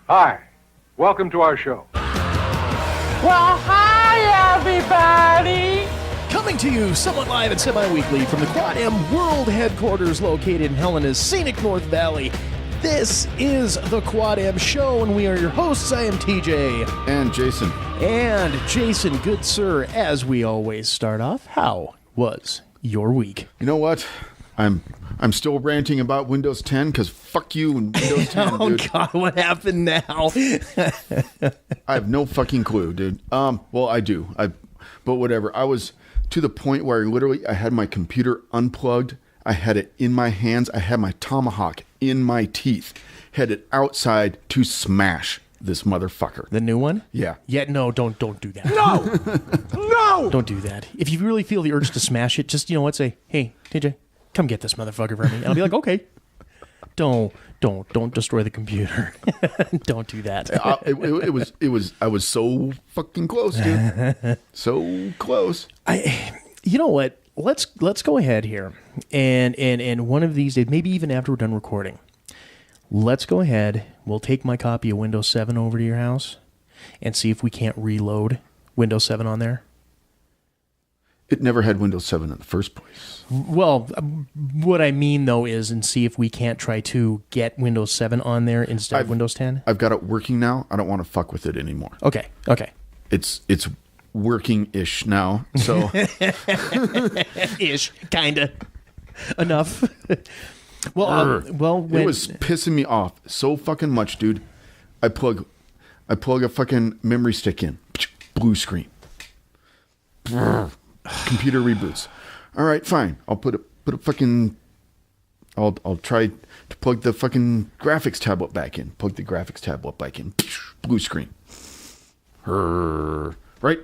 Hi. Welcome to our show. Well, hi, everybody. Coming to you somewhat live and semi-weekly from the Quad M World Headquarters located in Helena's scenic North Valley. This is the Quad M Show, and we are your hosts. I am TJ. And Jason. And Jason, good sir, as we always start off, how was your week? You know what? I'm still ranting about Windows 10 because fuck you and Windows 10, oh, dude. God, what happened now? I have no fucking clue, dude. Well, I do. But whatever. I was to the point where I had my computer unplugged. I had it in my hands. I had my tomahawk in my teeth. Headed outside to smash this motherfucker. The new one? Yeah. Yeah, no, don't do that. No! No! Don't do that. If you really feel the urge to smash it, just, say, hey, TJ, come get this motherfucker for me. And I'll be like, okay. Don't destroy the computer. Don't do that. I was so fucking close, dude. So close. You know what? Let's go ahead here, and one of these days, maybe even after we're done recording, let's go ahead. We'll take my copy of Windows 7 over to your house and see if we can't reload Windows 7 on there. It never had Windows 7 in the first place. Well, what I mean, though, is and see if we can't try to get Windows 7 on there instead of Windows 10. I've got it working now. I don't want to fuck with it anymore. Okay. It's working-ish now, so... Ish, kinda. Enough. Well, it was pissing me off so fucking much, dude. I plug a fucking memory stick in. Blue screen. Computer reboots. All right, fine. I'll put a fucking... I'll try to plug the fucking graphics tablet back in. Plug the graphics tablet back in. Blue screen. Right?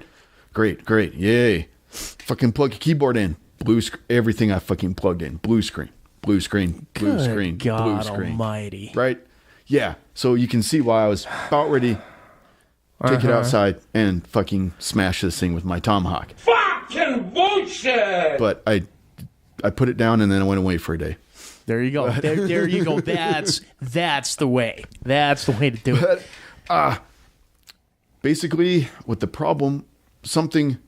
Great. Yay. Fucking plug a keyboard in. Blue screen. Everything I fucking plugged in. Blue screen. Blue screen. Blue Good screen. God blue screen. Almighty. Right? Yeah. So you can see why I was about ready to take it outside and fucking smash this thing with my tomahawk. Fucking bullshit! But I put it down and then I went away for a day. There you go. There you go. That's the way. That's the way to do it. Basically, with the problem, something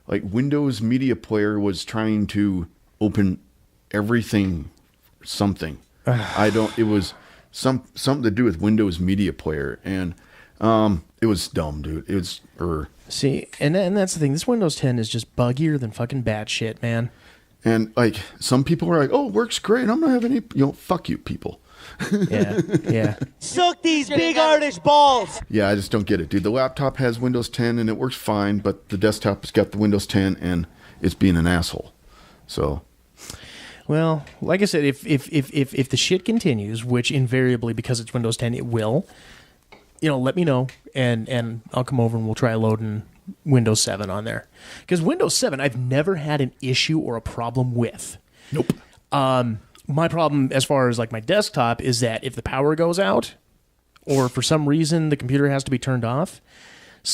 like Windows Media Player was trying to open everything, something. It was something to do with Windows Media Player, and it was dumb, dude. It was See, and that's the thing. This Windows 10 is just buggier than fucking bad shit, man. And like some people are like, "Oh, it works great. I'm not having any." Fuck you, people. Yeah. Suck these big artist balls. Yeah, I just don't get it, dude. The laptop has Windows 10 and it works fine, but the desktop has got the Windows 10 and it's being an asshole. So, well, like I said, if the shit continues, which invariably because it's Windows 10 it will, let me know and I'll come over and we'll try loading Windows 7 on there. Because Windows 7 I've never had an issue or a problem with. nope. My problem as far as like my desktop is that if the power goes out or for some reason the computer has to be turned off,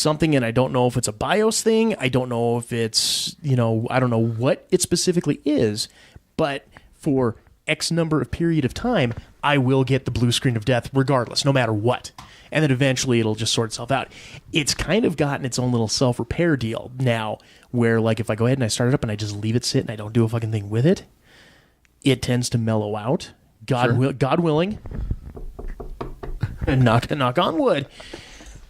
and I don't know if it's a BIOS thing, I don't know if it's, I don't know what it specifically is, but for X number of period of time, I will get the blue screen of death regardless, no matter what. And then eventually it'll just sort itself out. It's kind of gotten its own little self-repair deal now where like if I go ahead and I start it up and I just leave it sit and I don't do a fucking thing with it, it tends to mellow out. God willing. And knock on wood.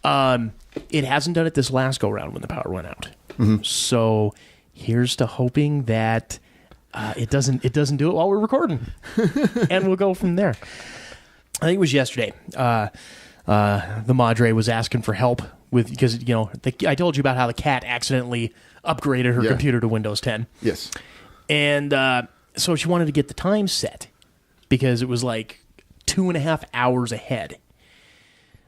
It hasn't done it this last go round when the power went out. Mm-hmm. So here's to hoping that it doesn't do it while we're recording, and we'll go from there. I think it was yesterday. The Madre was asking for help because I told you about how the cat accidentally upgraded her computer to Windows 10. Yes, and so she wanted to get the time set because it was like 2.5 hours ahead.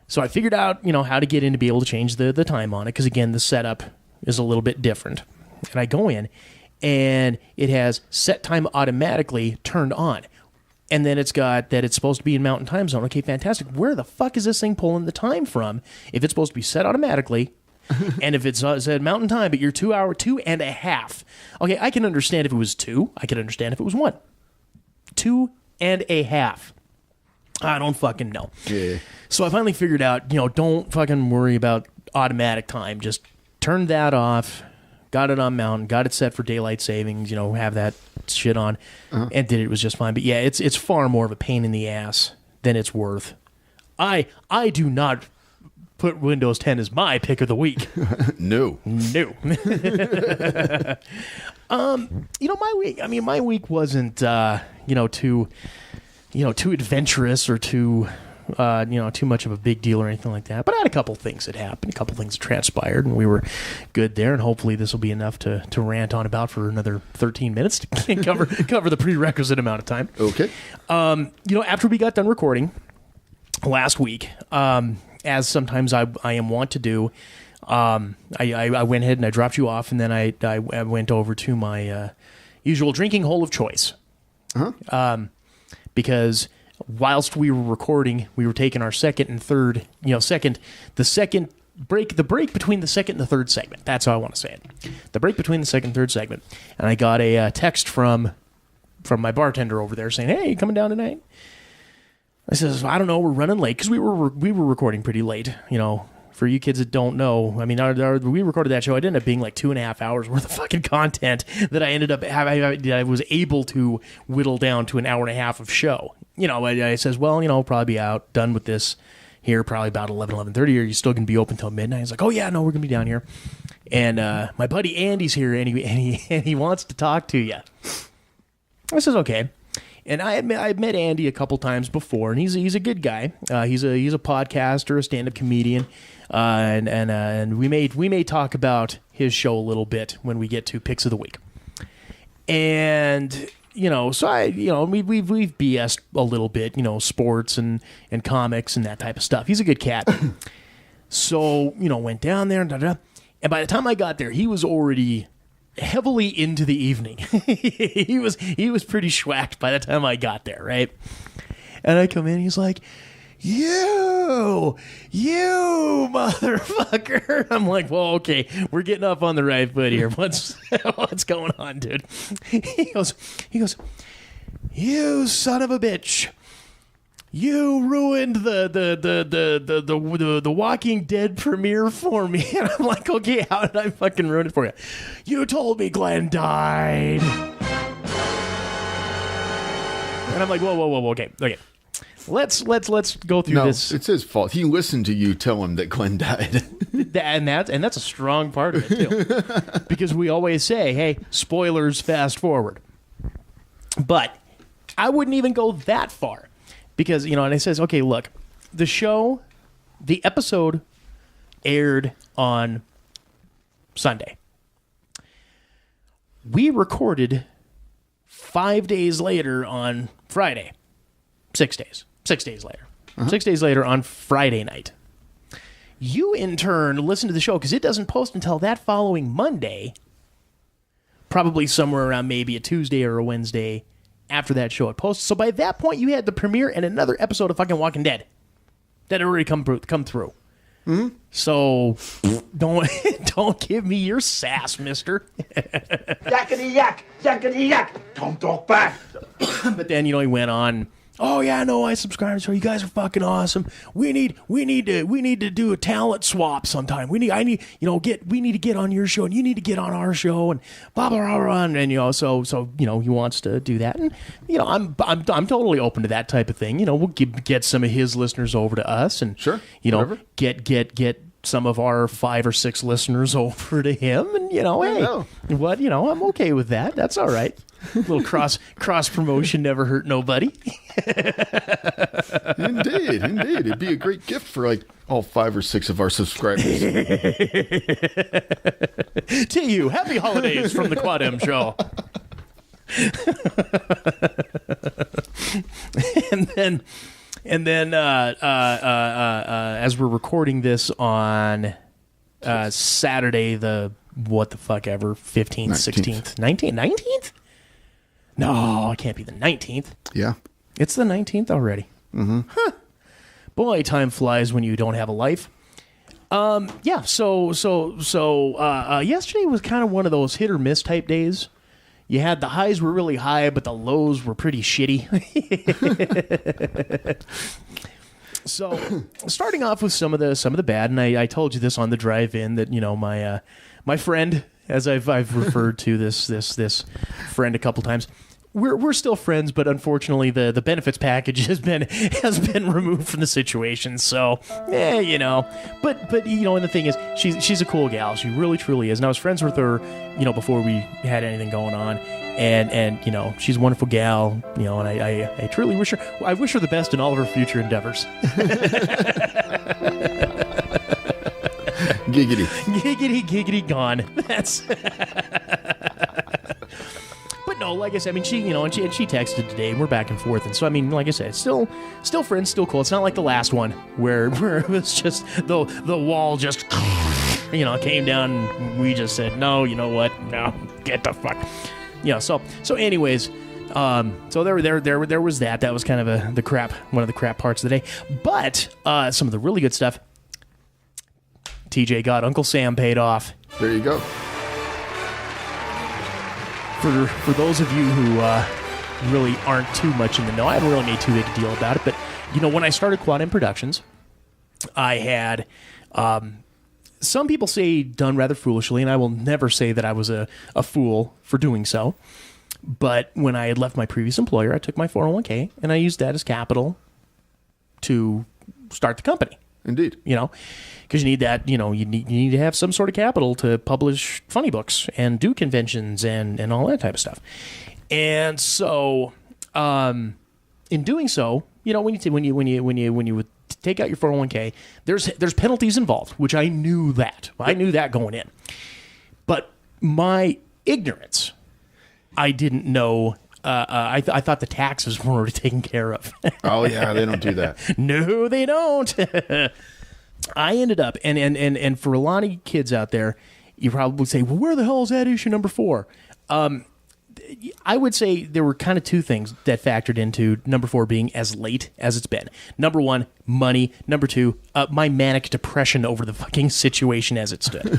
So I figured out, how to get in to be able to change the time on it because, again, the setup is a little bit different. And I go in, and it has set time automatically turned on. And then it's got that it's supposed to be in Mountain Time Zone. Okay, fantastic. Where the fuck is this thing pulling the time from if it's supposed to be set automatically and if it's said Mountain Time, but you're 2.5. Okay, I can understand if it was 2. I can understand if it was 1. 2.5. I don't fucking know. Yeah. So I finally figured out, don't fucking worry about automatic time. Just turn that off. Got it on mountain. Got it set for daylight savings. Have that shit on, and did it. It was just fine. But yeah, it's far more of a pain in the ass than it's worth. I do not put Windows 10 as my pick of the week. No. My week. I mean, my week wasn't too adventurous or too much of a big deal or anything like that. But I had a couple things that happened, a couple things that transpired, and we were good there. And hopefully this will be enough to rant on about for another 13 minutes to cover the prerequisite amount of time. Okay. After we got done recording last week, as sometimes I am wont to do, I went ahead and I dropped you off, and then I went over to my usual drinking hole of choice. Because whilst we were recording, we were taking our second and third, the break between the second and the third segment. That's how I want to say it. The break between the second and third segment. And I got a text from my bartender over there saying, "Hey, you coming down tonight?" I says, "I don't know, we're running late," because we were recording pretty late. For you kids that don't know, I mean, we recorded that show. It ended up being like 2.5 hours worth of fucking content that I ended up having. I was able to whittle down to an hour and a half of show. I says, well, probably be out, done with this here, probably about 11:30. Are you still going to be open till midnight? He's like, oh yeah, no, we're going to be down here. And my buddy Andy's here, and he wants to talk to you. I says, okay. And I met Andy a couple times before, and he's a good guy. He's a podcaster, a stand-up comedian, and we may talk about his show a little bit when we get to picks of the week. And so we've BS'd a little bit, sports and comics and that type of stuff. He's a good cat. So went down there, and by the time I got there, he was already heavily into the evening. he was pretty schwacked by the time I got there, right? And I come in, he's like, you motherfucker. I'm like, well, okay, we're getting up on the right foot here. What's going on, dude? He goes, you son of a bitch. You ruined the Walking Dead premiere for me. And I'm like, okay, how did I fucking ruin it for you? You told me Glenn died. And I'm like, whoa, okay. Let's go through this. It's his fault. He listened to you tell him that Glenn died. and that's a strong part of it too. Because we always say, hey, spoilers, fast forward. But I wouldn't even go that far. Because, and it says, okay, look, the episode aired on Sunday. We recorded 5 days later on Friday. 6 days. 6 days later. 6 days later on Friday night. You, in turn, listen to the show because it doesn't post until that following Monday, probably somewhere around maybe a Tuesday or a Wednesday after that show had posted. So by that point, you had the premiere and another episode of fucking Walking Dead that had already come through. Mm-hmm. So don't give me your sass, mister. Yakety yak, yakety yak. Don't talk back. But then, he went on, oh yeah, no, I subscribe to you. You guys are fucking awesome. We need to do a talent swap sometime. We need to get on your show and you need to get on our show and blah blah blah, blah. And so he wants to do that. And I'm totally open to that type of thing. We'll get some of his listeners over to us and sure, get some of our 5 or 6 listeners over to him. And hey, what I'm okay with that. That's all right. A little cross promotion never hurt nobody. Indeed. It'd be a great gift for like all 5 or 6 of our subscribers. To you, happy holidays from the Quad M Show. and then as we're recording this on Saturday, the what the fuck ever, 15th, 16th, 19th? No, it can't be the 19th. Yeah. It's the 19th already. Mm-hmm. Huh. Boy, time flies when you don't have a life. Yeah, so yesterday was kind of one of those hit or miss type days. you had the highs were really high, but the lows were pretty shitty. So, starting off with some of the bad, and I told you this on the drive-in that my friend, as I've referred to this friend a couple times. We're still friends, but unfortunately the benefits package has been removed from the situation. So, But and the thing is, she's a cool gal. She really truly is. And I was friends with her, before we had anything going on. And she's a wonderful gal, and I truly wish her the best in all of her future endeavors. Giggity. Giggity gone. That's But no, like I said, I mean, she texted today, and we're back and forth, and so I mean, like I said, still friends, still cool. It's not like the last one where it was just the wall just came down, and we just said, no, you know what, no, get the fuck, So anyways, so there was that. That was kind of one of the crap parts of the day. But some of the really good stuff. TJ got Uncle Sam paid off. There you go. For those of you who really aren't too much in the know, I haven't really made too big a deal about it, but, when I started Quad M Productions, I had, some people say done rather foolishly, and I will never say that I was a fool for doing so, but when I had left my previous employer, I took my 401k, and I used that as capital to start the company. Indeed. Because you need that, you need to have some sort of capital to publish funny books and do conventions and all that type of stuff. And so, in doing so, when you would take out your 401k, there's penalties involved, which I knew that. I knew that going in. But my ignorance, I didn't know. I thought the taxes were already taken care of. Oh yeah, they don't do that. No, they don't. I ended up, and for a lot of you kids out there, you probably say, well, where the hell is that issue number 4? I would say there were kind of two things that factored into number 4 being as late as it's been. Number 1, money. Number 2, my manic depression over the fucking situation as it stood.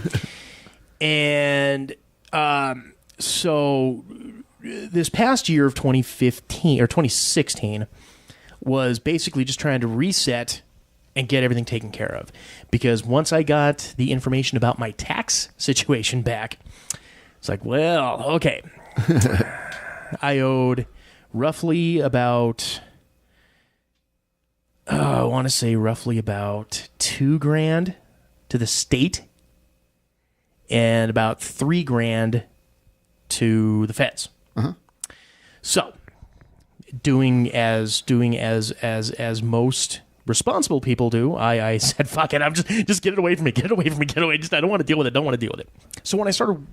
And so this past year of 2015 or 2016 was basically just trying to reset and get everything taken care of. Because once I got the information about my tax situation back, it's like, well, okay. I owed roughly about, I want to say roughly about $2,000 to the state and about $3,000 to the feds. Uh-huh. So, doing as most responsible people do, I said, fuck it, I'm just get it away from me, get it away from me, get it away. I don't want to deal with it, So when I started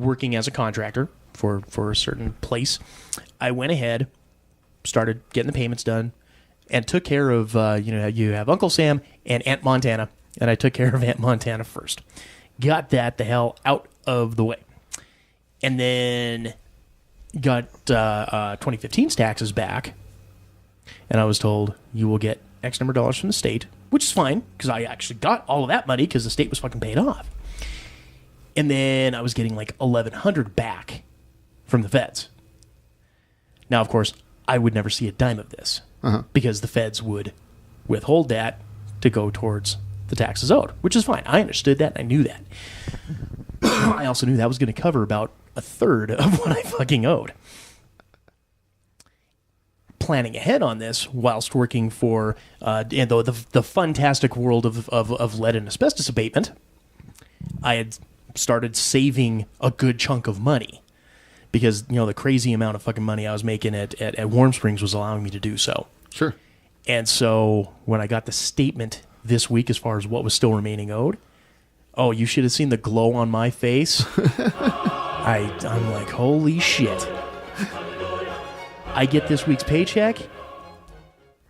working as a contractor for a certain place, I went ahead, started getting the payments done, and took care of, you have Uncle Sam and Aunt Montana, and I took care of Aunt Montana first. Got that the hell out of the way. And then got 2015's taxes back, and I was told, you will get X number of dollars from the state, which is fine, because I actually got all of that money because the state was fucking paid off. And then I was getting like $1,100 back from the feds. Now, of course, I would never see a dime of this, because the feds would withhold that to go towards the taxes owed, which is fine. I understood that, and I knew that. I also knew that was going to cover about a third of what I fucking owed. Planning ahead on this whilst working for the fantastic world of lead and asbestos abatement, I had started saving a good chunk of money because the crazy amount of fucking money I was making at Warm Springs was allowing me to do so. Sure. And so when I got the statement this week as far as what was still remaining owed, oh, you should have seen the glow on my face. I'm like, holy shit. I get this week's paycheck.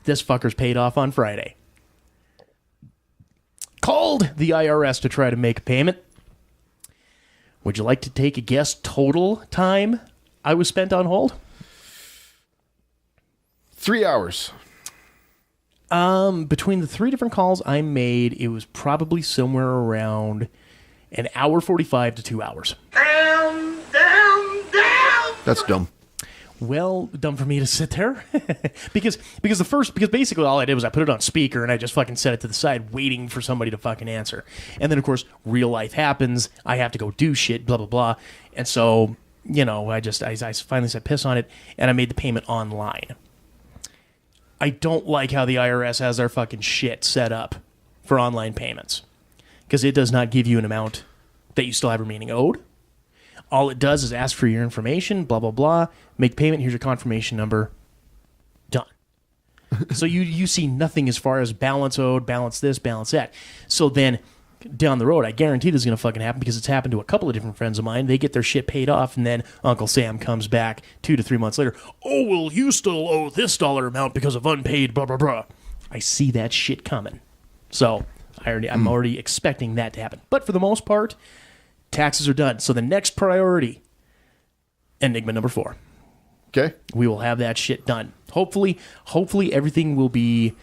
This fucker's paid off on Friday. Called the IRS to try to make a payment. Would you like to take a guess total time I was spent on hold? 3 hours. Between the 3 different calls I made, it was probably somewhere around an hour 45 to 2 hours. Down. That's dumb. Well, dumb for me to sit there because basically all I did was I put it on speaker and I just fucking set it to the side waiting for somebody to fucking answer. And then of course real life happens. I have to go do shit, blah, blah, blah. And so, I finally said piss on it and I made the payment online. I don't like how the IRS has their fucking shit set up for online payments because it does not give you an amount that you still have remaining owed. All it does is ask for your information, blah, blah, blah, make payment, here's your confirmation number, done. So you see nothing as far as balance owed, balance this, balance that. So then down the road, I guarantee this is going to fucking happen because it's happened to a couple of different friends of mine. They get their shit paid off, and then Uncle Sam comes back 2 to 3 months later. Oh, well, you still owe this dollar amount because of unpaid, blah, blah, blah. I see that shit coming. So I'm already expecting that to happen. But for the most part, taxes are done. So the next priority, Enigma number 4. Okay. We will have that shit done. Hopefully everything will be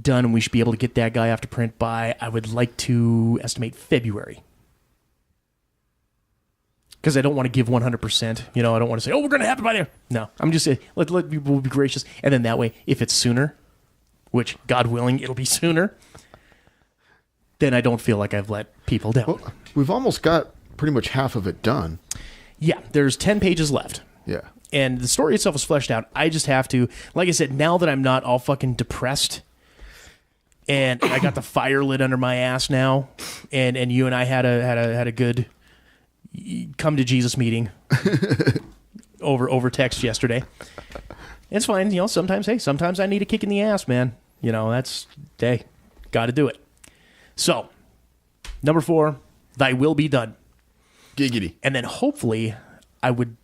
done and we should be able to get that guy off to print by, I would like to estimate February. Because I don't want to give 100%. I don't want to say, oh, we're going to have it by there. No, I'm just saying, let people be gracious. And then that way, if it's sooner, which, God willing, it'll be sooner, then I don't feel like I've let people down. Well, we've almost got pretty much half of it done. Yeah, there's 10 pages left. Yeah. And the story itself is fleshed out. I just have to, like I said, now that I'm not all fucking depressed and I got the fire lit under my ass now, and you and I had a good come to Jesus meeting over text yesterday. It's fine, sometimes I need a kick in the ass, man. Got to do it. So, number 4, thy will be done. Giggity. And then hopefully I would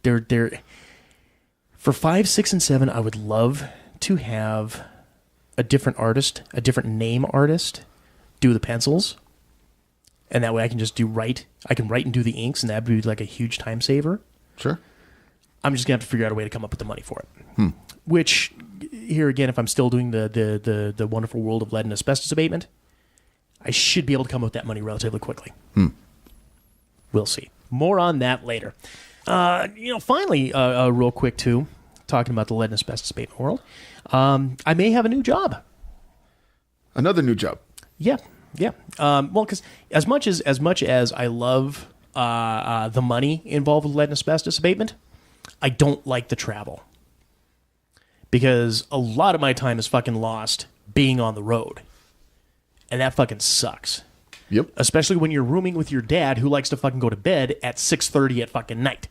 for 5, 6, and 7, I would love to have a different artist, a different name artist, do the pencils. And that way I can just I can write and do the inks, and that'd be like a huge time saver. Sure. I'm just gonna have to figure out a way to come up with the money for it. Which, here again, if I'm still doing the wonderful world of lead and asbestos abatement, I should be able to come up with that money relatively quickly. We'll see. More on that later. Finally, real quick too, talking about the lead and asbestos abatement world, I may have a new job. Another new job. Yeah. Well, because as much as I love the money involved with lead and asbestos abatement, I don't like the travel. Because a lot of my time is fucking lost being on the road. And that fucking sucks. Yep. Especially when you're rooming with your dad who likes to fucking go to bed at 6:30 at fucking night.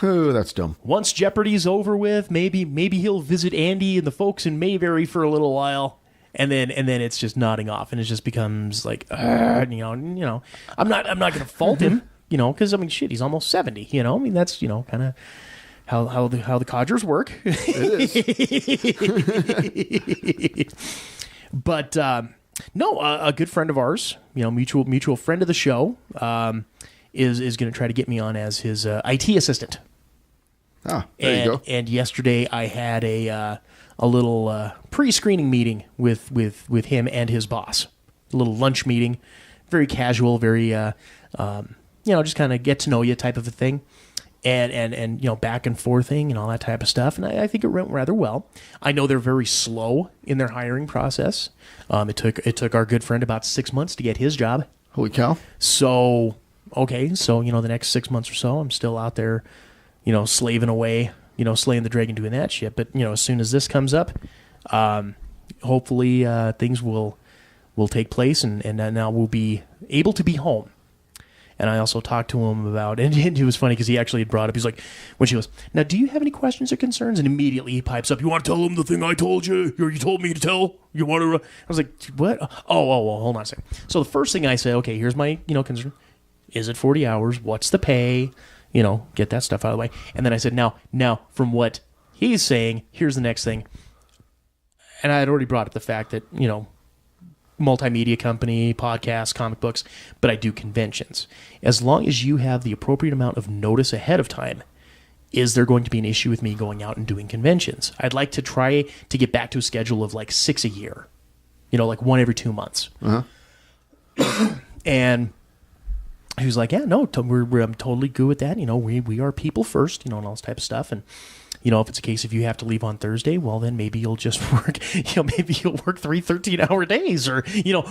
Oh, that's dumb. Once Jeopardy's over with, maybe he'll visit Andy and the folks in Mayberry for a little while. And then it's just nodding off, and it just becomes like, I'm not gonna fault him, because shit, he's almost 70, that's kind of how the codgers work. It is. But no, a good friend of ours, mutual friend of the show, is going to try to get me on as his IT assistant. Ah, there you go. And yesterday I had a little pre-screening meeting with him and his boss. A little lunch meeting, very casual, very just kind of get to know you type of a thing, and back and forthing and all that type of stuff. And I think it went rather well. I know they're very slow in their hiring process. It took our good friend about 6 months to get his job. Holy cow! So the next 6 months or so, I'm still out there, slaving away. Slaying the dragon, doing that shit. But, as soon as this comes up, hopefully things will take place, and now we'll be able to be home. And I also talked to him about, and it was funny because he actually had brought up, he's like, when she goes, now, do you have any questions or concerns? And immediately he pipes up, you want to tell him the thing I told you, or you told me to tell? You want to? I was like, what? Oh, hold on a second. So the first thing I said, okay, here's my, concern. Is it 40 hours? What's the pay? Get that stuff out of the way. And then I said, now, from what he's saying, here's the next thing. And I had already brought up the fact that, multimedia company, podcasts, comic books, but I do conventions. As long as you have the appropriate amount of notice ahead of time, is there going to be an issue with me going out and doing conventions? I'd like to try to get back to a schedule of like 6 a year, like one every 2 months. Uh-huh. And He was like, yeah, no, I'm totally good with that. We are people first, and all this type of stuff. And, if it's a case if you have to leave on Thursday, well, then maybe you'll just work, maybe you'll work 3 13-hour days or,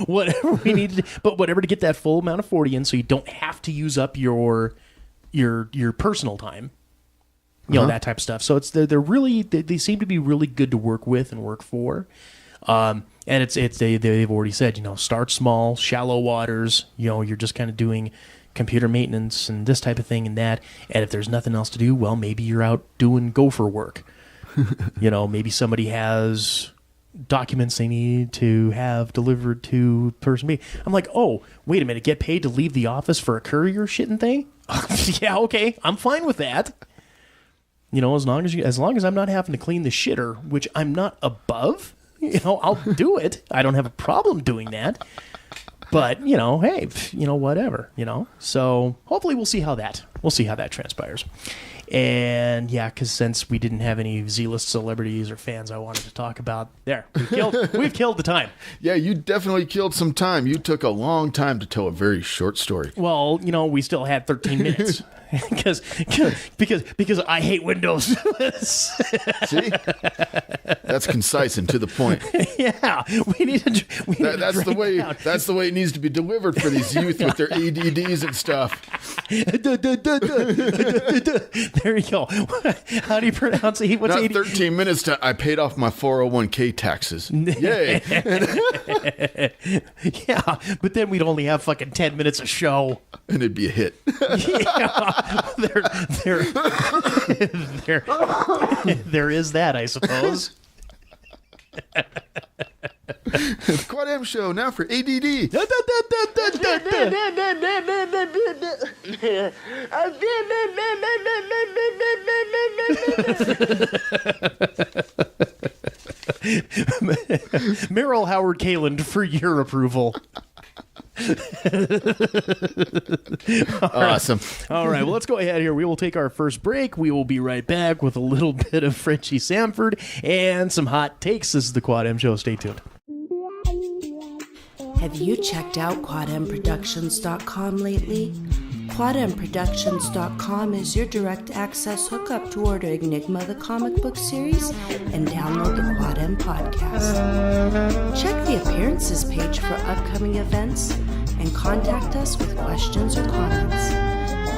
whatever we need to do, but whatever to get that full amount of 40 in so you don't have to use up your personal time, that type of stuff. So they're really, they seem to be really good to work with and work for. And they've already said, start small, shallow waters, you're just kind of doing computer maintenance and this type of thing and that. And if there's nothing else to do, well, maybe you're out doing gopher work. Maybe somebody has documents they need to have delivered to person B. I'm like, oh, wait a minute, get paid to leave the office for a courier shitting thing? Yeah, okay, I'm fine with that. As long as I'm not having to clean the shitter, which I'm not above, I'll do it. I don't have a problem doing that. But, hey, whatever, So hopefully we'll see how that transpires. And yeah, because since we didn't have any Z-list celebrities or fans I wanted to talk about, we've killed the time. Yeah, you definitely killed some time. You took a long time to tell a very short story. Well, we still had 13 minutes. because I hate Windows. See, that's concise and to the point. Yeah, that's the way. That's the way it needs to be delivered for these youth with their ADDs and stuff. There you go. How do you pronounce it? What's Not 13 minutes to I paid off my 401k taxes. Yay! Yeah, but then we'd only have fucking 10 minutes of show, and it'd be a hit. Yeah. There is that, I suppose. The Quad M Show now for ADD. Meryl Howard Kaland for your approval. Awesome. All right, well, let's go ahead here. We will take our first break. We will be right back with a little bit of Frenchie Sanford and some hot takes. This is the Quad M Show. Stay tuned. Have you checked out QuadMProductions.com lately? QuadMProductions.com is your direct access hookup to order Enigma the comic book series and download the Quad M podcast. Check the appearances page for upcoming events and contact us with questions or comments.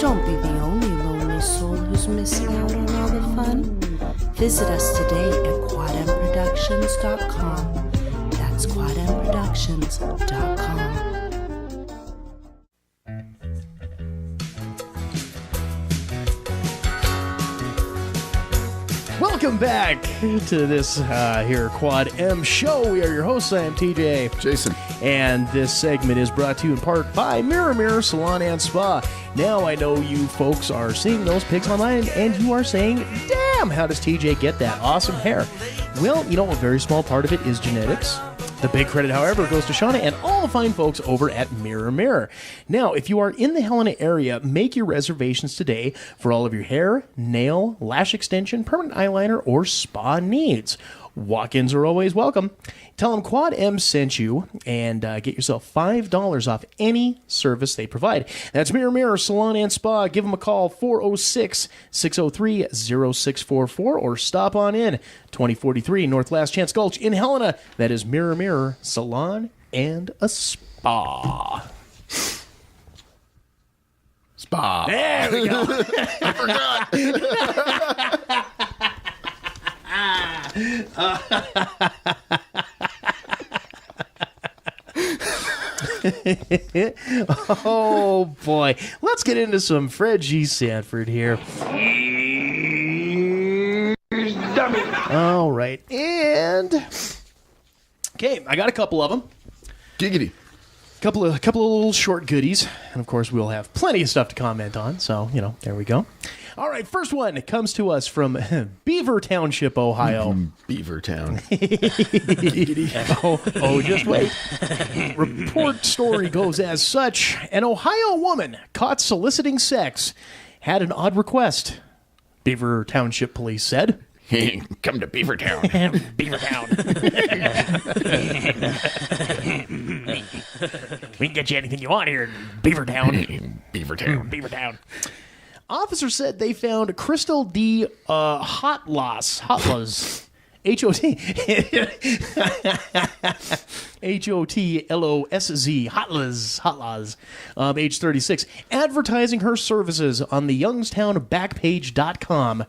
Don't be the only lonely soul who's missing out on all the fun. Visit us today at QuadMProductions.com. That's QuadMProductions.com. Welcome back to this here Quad M Show. We are your hosts. I am TJ. Jason. And this segment is brought to you in part by Mirror Salon and Spa. Now I know you folks are seeing those pics online and you are saying, damn, how does TJ get that awesome hair? Well, a very small part of it is genetics. The big credit, however, goes to Shauna and all the fine folks over at Mirror. Now, if you are in the Helena area, make your reservations today for all of your hair, nail, lash extension, permanent eyeliner, or spa needs. Walk-ins are always welcome. Tell them Quad M sent you and get yourself $5 off any service they provide. That's Mirror Salon and Spa. Give them a call, 406-603-0644, or stop on in, 2043 North Last Chance Gulch in Helena. That is Mirror Salon and a Spa. Spa. There we go. I forgot. Oh boy, let's get into some Frenchie Sanford here. All right, and okay, I got a couple of them. Giggity. Couple of little short goodies, and of course we'll have plenty of stuff to comment on. So there we go. All right, first one comes to us from Beaver Township, Ohio. Beaver Town. Oh, just wait. Report story goes as such. An Ohio woman caught soliciting sex had an odd request, Beaver Township police said. Come to Beavertown. Beavertown. We can get you anything you want here in Beavertown. Beavertown. Officers said they found Crystal D. Hotlas. H-O-T. H-O-T-L-O-S-Z. Hotlas. Age 36. Advertising her services on the youngstownbackpage.com.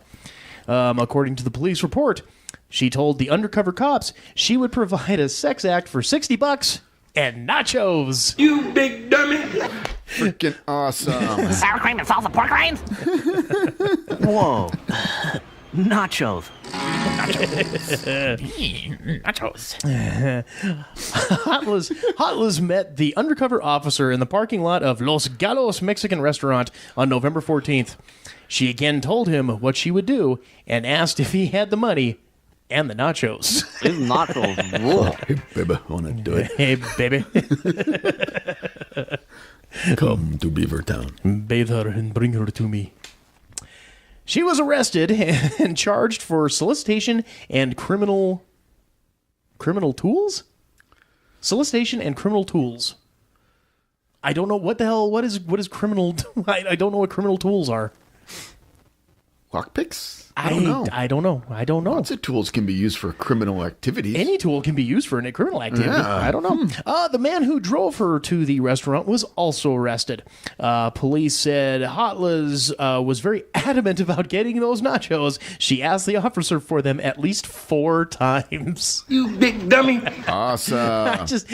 According to the police report, she told the undercover cops she would provide a sex act for $60 and nachos. You big dummy. Freaking awesome. Sour cream and salsa pork rinds? Whoa. Nachos. Hotlas met the undercover officer in the parking lot of Los Galos Mexican restaurant on November 14th. She again told him what she would do and asked if he had the money and the nachos. These nachos. Whoa. Hey, baby, wanna do it? Hey, baby. Come to Beavertown. Bathe her and bring her to me. She was arrested and charged for solicitation and criminal tools? Solicitation and criminal tools. I don't know what the hell. What is criminal? I don't know what criminal tools are. Lockpicks? I don't know. I don't know. Lots of tools can be used for criminal activities. Any tool can be used for a criminal activity. Yeah. I don't know. The man who drove her to the restaurant was also arrested. Police said Hotlas was very adamant about getting those nachos. She asked the officer for them at least 4 times. You big dummy. Awesome. I just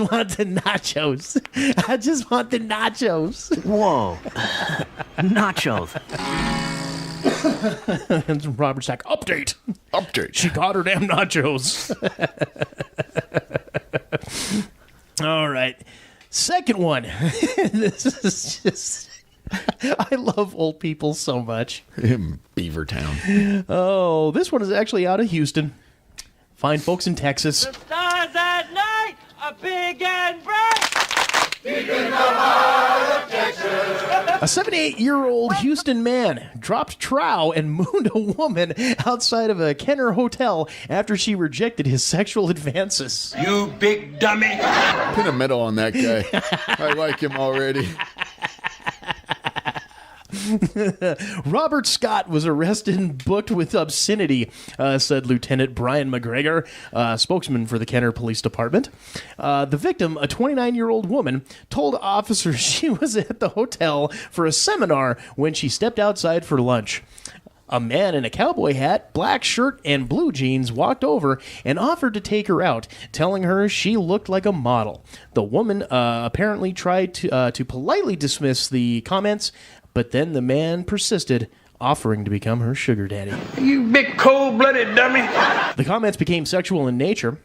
want the nachos. I just want the nachos. Whoa. Nachos. And Robert Stack, update. Update. She got her damn nachos. All right. Second one. This is just... I love old people so much. Beavertown. Oh, this one is actually out of Houston. Fine folks in Texas. Stars at night are big and bright. A 78-year-old Houston man dropped trow and mooned a woman outside of a Kenner hotel after she rejected his sexual advances. You big dummy. Pin a medal on that guy. I like him already. Robert Scott was arrested and booked with obscenity, said Lieutenant Brian McGregor, spokesman for the Kenner Police Department. The victim, a 29-year-old woman, told officers she was at the hotel for a seminar when she stepped outside for lunch. A man in a cowboy hat, black shirt, and blue jeans walked over and offered to take her out, telling her she looked like a model. The woman apparently tried to politely dismiss the comments, but then the man persisted, offering to become her sugar daddy. You big cold-blooded dummy. The comments became sexual in nature.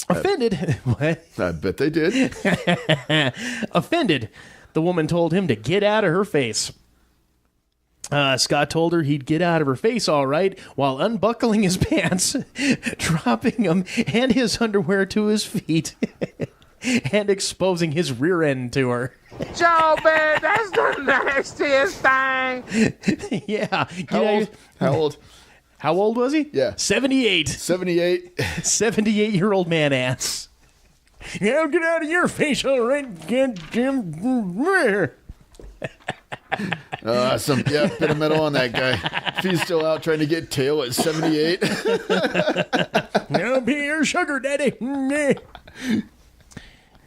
Offended. What? I bet they did. Offended, the woman told him to get out of her face. Scott told her he'd get out of her face all right while unbuckling his pants, dropping them and his underwear to his feet, and exposing his rear end to her. Joe, man, that's the nastiest thing. Yeah. How old? How old was he? Yeah. 78. 78. 78-year-old man ass. Yeah, get out of your face, all right. Awesome. Yeah, pin a medal on that guy. If he's still out trying to get tail at 78. I'll be your sugar daddy.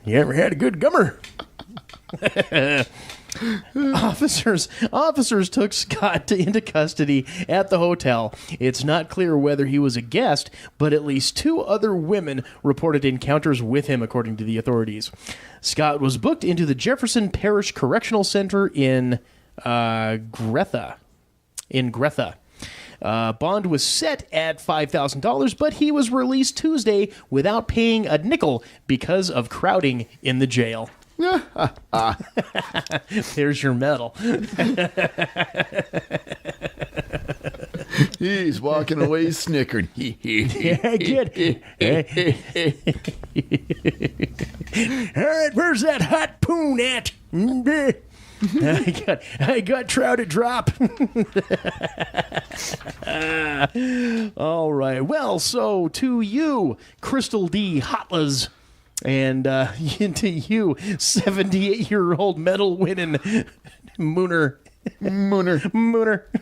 You ever had a good gummer? Officers took Scott into custody at the hotel. It's not clear whether he was a guest, but at least 2 other women reported encounters with him, according to the authorities. Scott was booked into the Jefferson Parish Correctional Center in Gretha. Bond was set at $5,000, but he was released Tuesday without paying a nickel because of crowding in the jail. There's your medal. He's walking away snickering. Yeah, good. All right, where's that hot poon at? I got trout at drop. All right. Well, so to you, Crystal D. Hotlas, and to you, 78-year-old medal winning Mooner,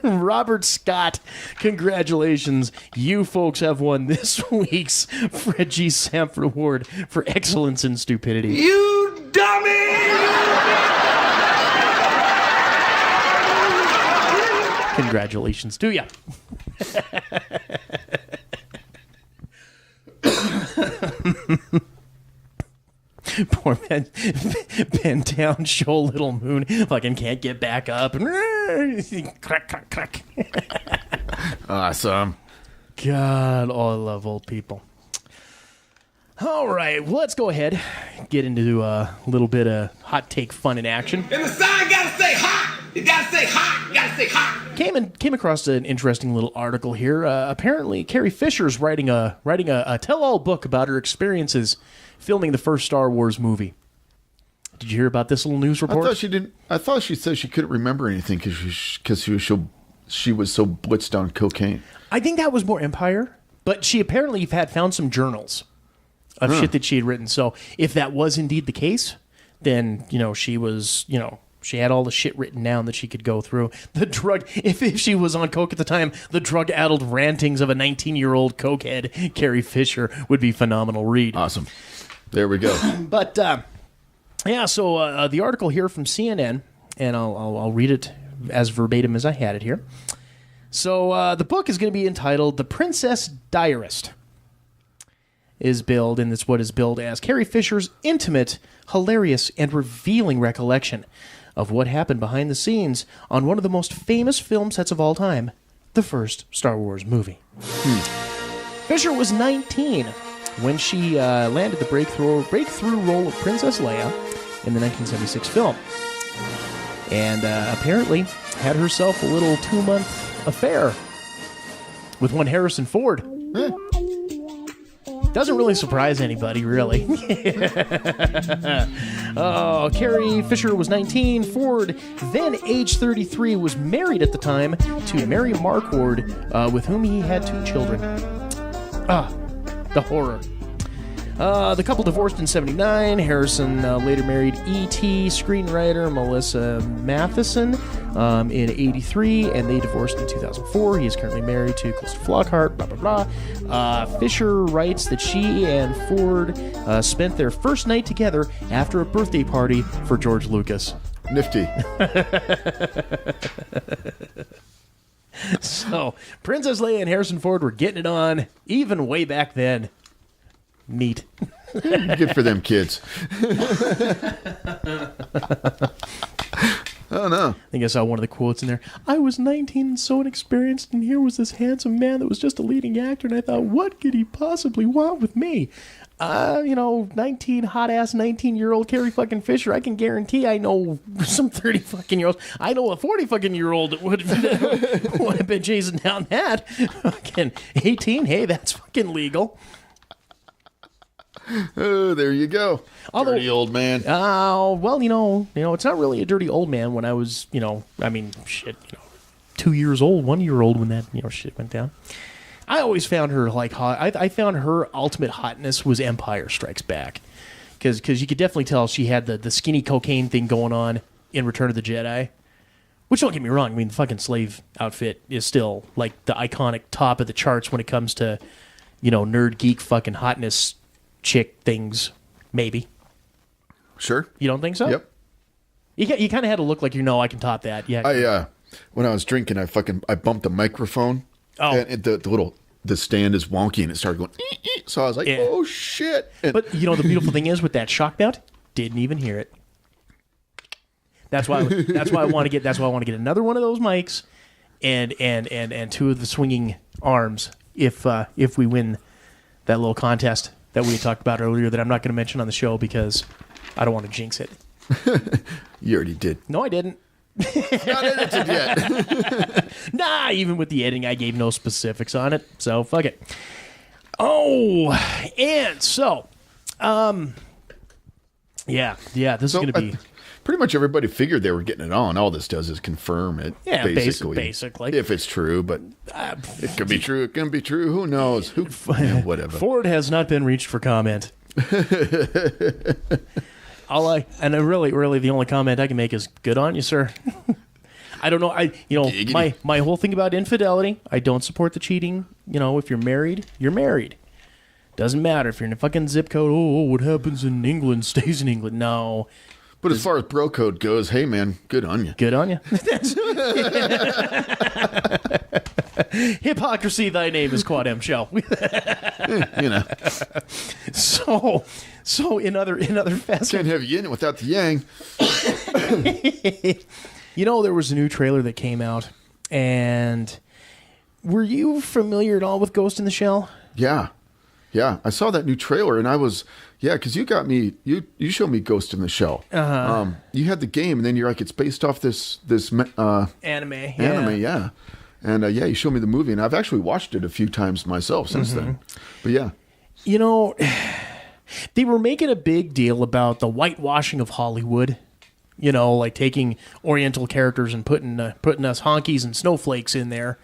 Robert Scott, congratulations. You folks have won this week's Fred G. Sanford Award for Excellence in Stupidity. You dummy! Congratulations to you. Poor man, bent down, show little moon, fucking can't get back up. Crack, crack, crack. Awesome. God, oh, I love old people. All right, well, let's go ahead, get into a little bit of hot take fun in action. And the sign gotta say hot! You gotta say hot! You gotta say hot! Came across an interesting little article here. Apparently, Carrie Fisher's writing a tell-all book about her experiences filming the first Star Wars movie. Did you hear about this little news report? I thought she didn't. I thought she said she couldn't remember anything because she was so blitzed on cocaine. I think that was more Empire, but she apparently had found some journals of shit that she had written. So if that was indeed the case, then she was she had all the shit written down that she could go through. The drug, if she was on coke at the time, the drug-addled rantings of a 19-year-old cokehead, Carrie Fisher, would be phenomenal read. Awesome. There we go. But yeah, so the article here from CNN, and I'll read it as verbatim as I had it here. So the book is going to be entitled "The Princess Diarist." Is billed, and it's what is billed as Carrie Fisher's intimate, hilarious, and revealing recollection of what happened behind the scenes on one of the most famous film sets of all time, the first Star Wars movie. Fisher was 19 when she landed the breakthrough role of Princess Leia in the 1976 film, and apparently had herself a little 2-month affair with one Harrison Ford. Doesn't really surprise anybody, really. Oh, Carrie Fisher was 19. Ford, then age 33, was married at the time to Mary Marquardt, with whom he had 2 children. The horror. The couple divorced in 1979. Harrison later married E.T. screenwriter Melissa Matheson in 1983, and they divorced in 2004. He is currently married to Calista Flockhart, blah, blah, blah. Fisher writes that she and Ford spent their first night together after a birthday party for George Lucas. Nifty. So, Princess Leia and Harrison Ford were getting it on even way back then. Neat. Good for them kids. Oh, no. I think I saw one of the quotes in there. I was 19 and so inexperienced, and here was this handsome man that was just a leading actor, and I thought, what could he possibly want with me? 19 hot-ass 19-year-old Carrie fucking Fisher, I can guarantee I know some 30 fucking year olds. I know a 40 fucking year old that would have been chasing down that. Fucking 18, hey, that's fucking legal. Oh, there you go. Dirty old man. Oh, well, it's not really a dirty old man when I was, 2 years old, 1 year old when that, shit went down. I always found her, hot. I found her ultimate hotness was Empire Strikes Back. Because you could definitely tell she had the skinny cocaine thing going on in Return of the Jedi. Which, don't get me wrong, the fucking slave outfit is still, the iconic top of the charts when it comes to, nerd, geek, fucking hotness chick things, maybe. Sure. You don't think so? Yep. You kind of had to look like I can top that. Yeah. When I was drinking, I bumped the microphone. Oh. And the stand is wonky and it started going. So I was like, Yeah. oh shit. And But the beautiful thing is with that shock mount, didn't even hear it. That's why I want to get another one of those mics and 2 of the swinging arms if we win that little contest that we had talked about earlier that I'm not going to mention on the show because I don't want to jinx it. You already did. No, I didn't. Not edited yet. Nah, even with the editing, I gave no specifics on it, so fuck it. Oh, and so, Yeah. This is going to be... Pretty much everybody figured they were getting it on. All this does is confirm it. Yeah, basically. If it's true, but it could be true. It can be true. Who knows? Whatever. Ford has not been reached for comment. Really, the only comment I can make is good on you, sir. I don't know. My whole thing about infidelity, I don't support the cheating. If you're married, you're married. Doesn't matter if you're in a fucking zip code. Oh, what happens in England stays in England. No. But as far as bro code goes, hey man, good on you. Good on you. Hypocrisy, thy name is Quad M Show. So in other facets, can't have yin without the yang. There was a new trailer that came out, and were you familiar at all with Ghost in the Shell? Yeah, I saw that new trailer, and I was. Yeah, because you got me. You showed me Ghost in the Shell. Uh-huh. You had the game, and then you're like, it's based off this anime. Yeah. And you showed me the movie, and I've actually watched it a few times myself since then. But yeah, they were making a big deal about the whitewashing of Hollywood. Like taking Oriental characters and putting us honkies and snowflakes in there.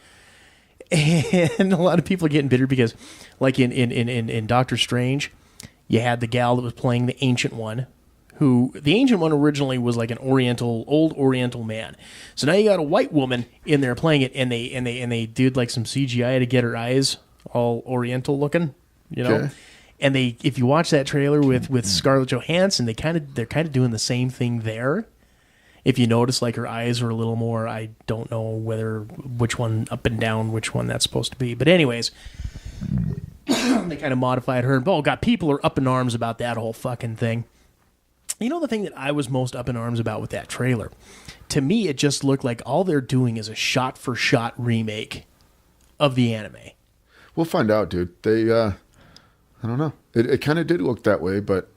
And a lot of people are getting bitter because, like in Doctor Strange, you had the gal that was playing the Ancient One, who the Ancient One originally was like an old Oriental man. So now you got a white woman in there playing it, and they did like some CGI to get her eyes all Oriental looking, Okay. And if you watch that trailer with Scarlett Johansson, they're kind of doing the same thing there. If you notice, like her eyes are a little more, I don't know which one up and down, which one that's supposed to be. But anyways, they kind of modified her. People are up in arms about that whole fucking thing. The thing that I was most up in arms about with that trailer, to me, it just looked like all they're doing is a shot-for-shot remake of the anime. We'll find out, dude. They, I don't know. It kind of did look that way, but...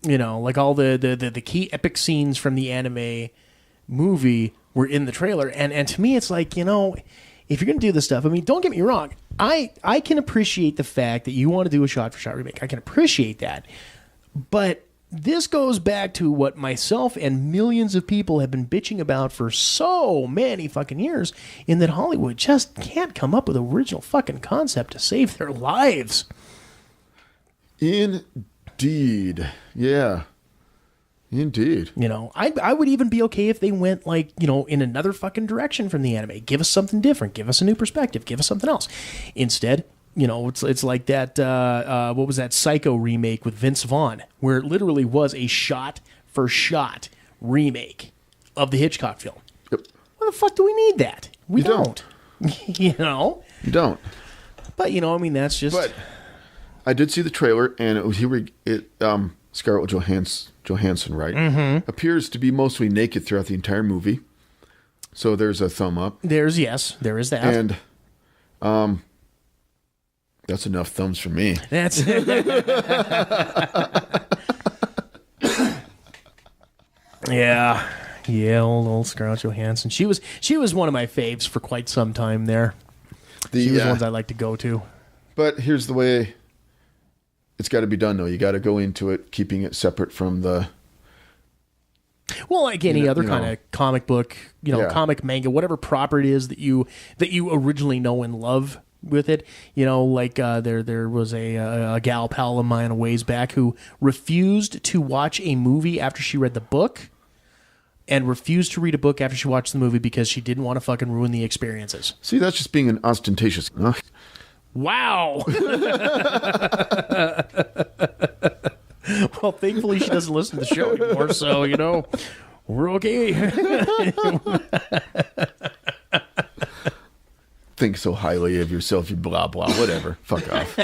like all the key epic scenes from the anime movie were in the trailer. And to me, it's like, if you're going to do this stuff, don't get me wrong. I can appreciate the fact that you want to do a shot-for-shot remake. I can appreciate that. But this goes back to what myself and millions of people have been bitching about for so many fucking years, in that Hollywood just can't come up with an original fucking concept to save their lives. Indeed. Yeah. Indeed. I would even be okay if they went in another fucking direction from the anime. Give us something different. Give us a new perspective. Give us something else. Instead, it's like that, what was that Psycho remake with Vince Vaughn, where it literally was a shot-for-shot remake of the Hitchcock film. Yep. Why the fuck do we need that? We don't. You don't. But, that's just... But I did see the trailer, and Scarlett Johansson, right? Mm-hmm. Appears to be mostly naked throughout the entire movie. So there's a thumb up. There is that. And that's enough thumbs for me. That's Yeah, old Scarlett Johansson. She was one of my faves for quite some time there. She was ones I like to go to. But here's the way it's got to be done, though. You got to go into it keeping it separate from the... Well, like any other kind of comic book, comic manga, whatever property it is that you originally know and love with it. There was a gal pal of mine a ways back who refused to watch a movie after she read the book, and refused to read a book after she watched the movie because she didn't want to fucking ruin the experiences. See, that's just being an ostentatious... Wow. Well, thankfully she doesn't listen to the show anymore, so, we're okay. Think so highly of yourself, you blah, blah, whatever. Fuck off.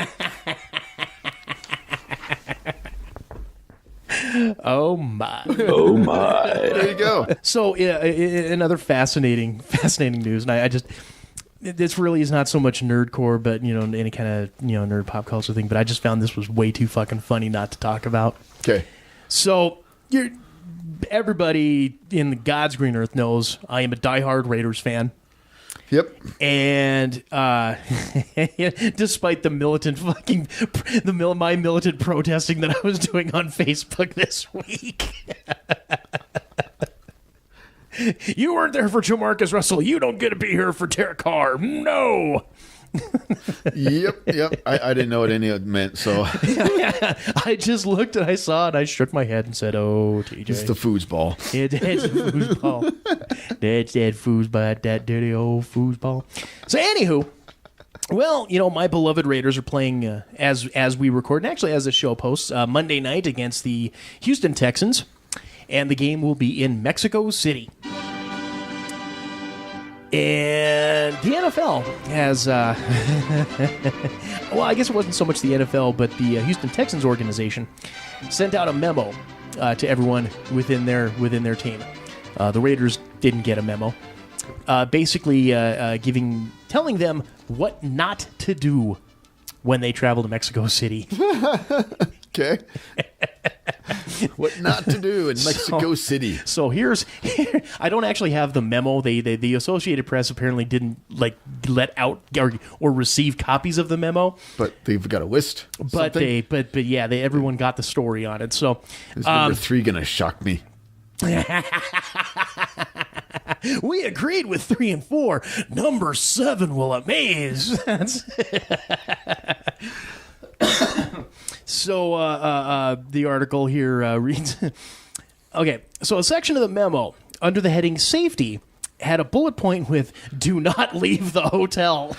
Oh, my. Oh, my. There you go. So, another fascinating news, and I just... This really is not so much nerdcore, but, any kind of, nerd pop culture thing. But I just found this was way too fucking funny not to talk about. Okay. So, everybody in God's green earth knows I am a diehard Raiders fan. Yep. And despite the militant my militant protesting that I was doing on Facebook this week. You weren't there for Jamarcus Russell. You don't get to be here for Derek Carr. No. Yep. I didn't know what any of it meant, so. I just looked and I saw it. I shook my head and said, "Oh, TJ, It's the foosball. It's the foosball. That's that foosball, that dirty old foosball." So, anywho, well, my beloved Raiders are playing as we record, and actually as the show posts, Monday night against the Houston Texans, and the game will be in Mexico City. And the NFL has, well, I guess it wasn't so much the NFL, but the Houston Texans organization sent out a memo to everyone within their team. The Raiders didn't get a memo, basically telling them what not to do when they travel to Mexico City. Okay. What not to do in Mexico City. So I don't actually have the memo. The Associated Press apparently didn't let out or receive copies of the memo. But they've got a list. But everyone got the story on it. So is number 3 gonna shock me? We agreed with 3 and 4. Number 7 will amaze. So the article here reads, okay, so a section of the memo under the heading Safety had a bullet point with "Do not leave the hotel."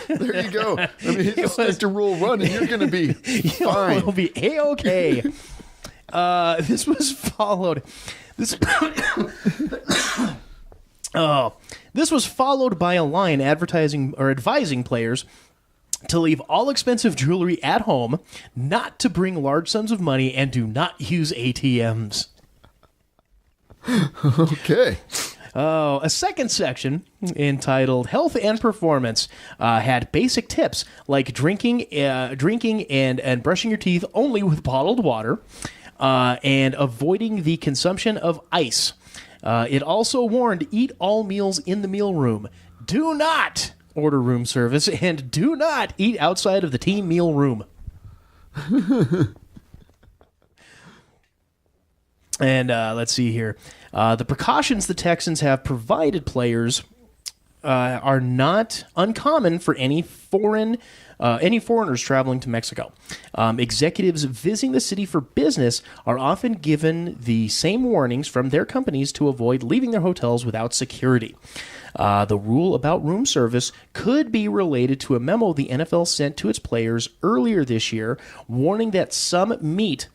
There you go. I mean, just let the rule run and you're going to be fine. It'll be A-okay. This was followed... This was followed by a line advertising or advising players to leave all expensive jewelry at home, not to bring large sums of money, and do not use ATMs. Okay. A second section entitled Health and Performance had basic tips like drinking and brushing your teeth only with bottled water and avoiding the consumption of ice. It also warned eat all meals in the meal room. Do not order room service and do not eat outside of the team meal room. And let's see here. The precautions the Texans have provided players are not uncommon for any foreigners traveling to Mexico. Executives visiting the city for business are often given the same warnings from their companies to avoid leaving their hotels without security. The rule about room service could be related to a memo the NFL sent to its players earlier this year, warning that some meat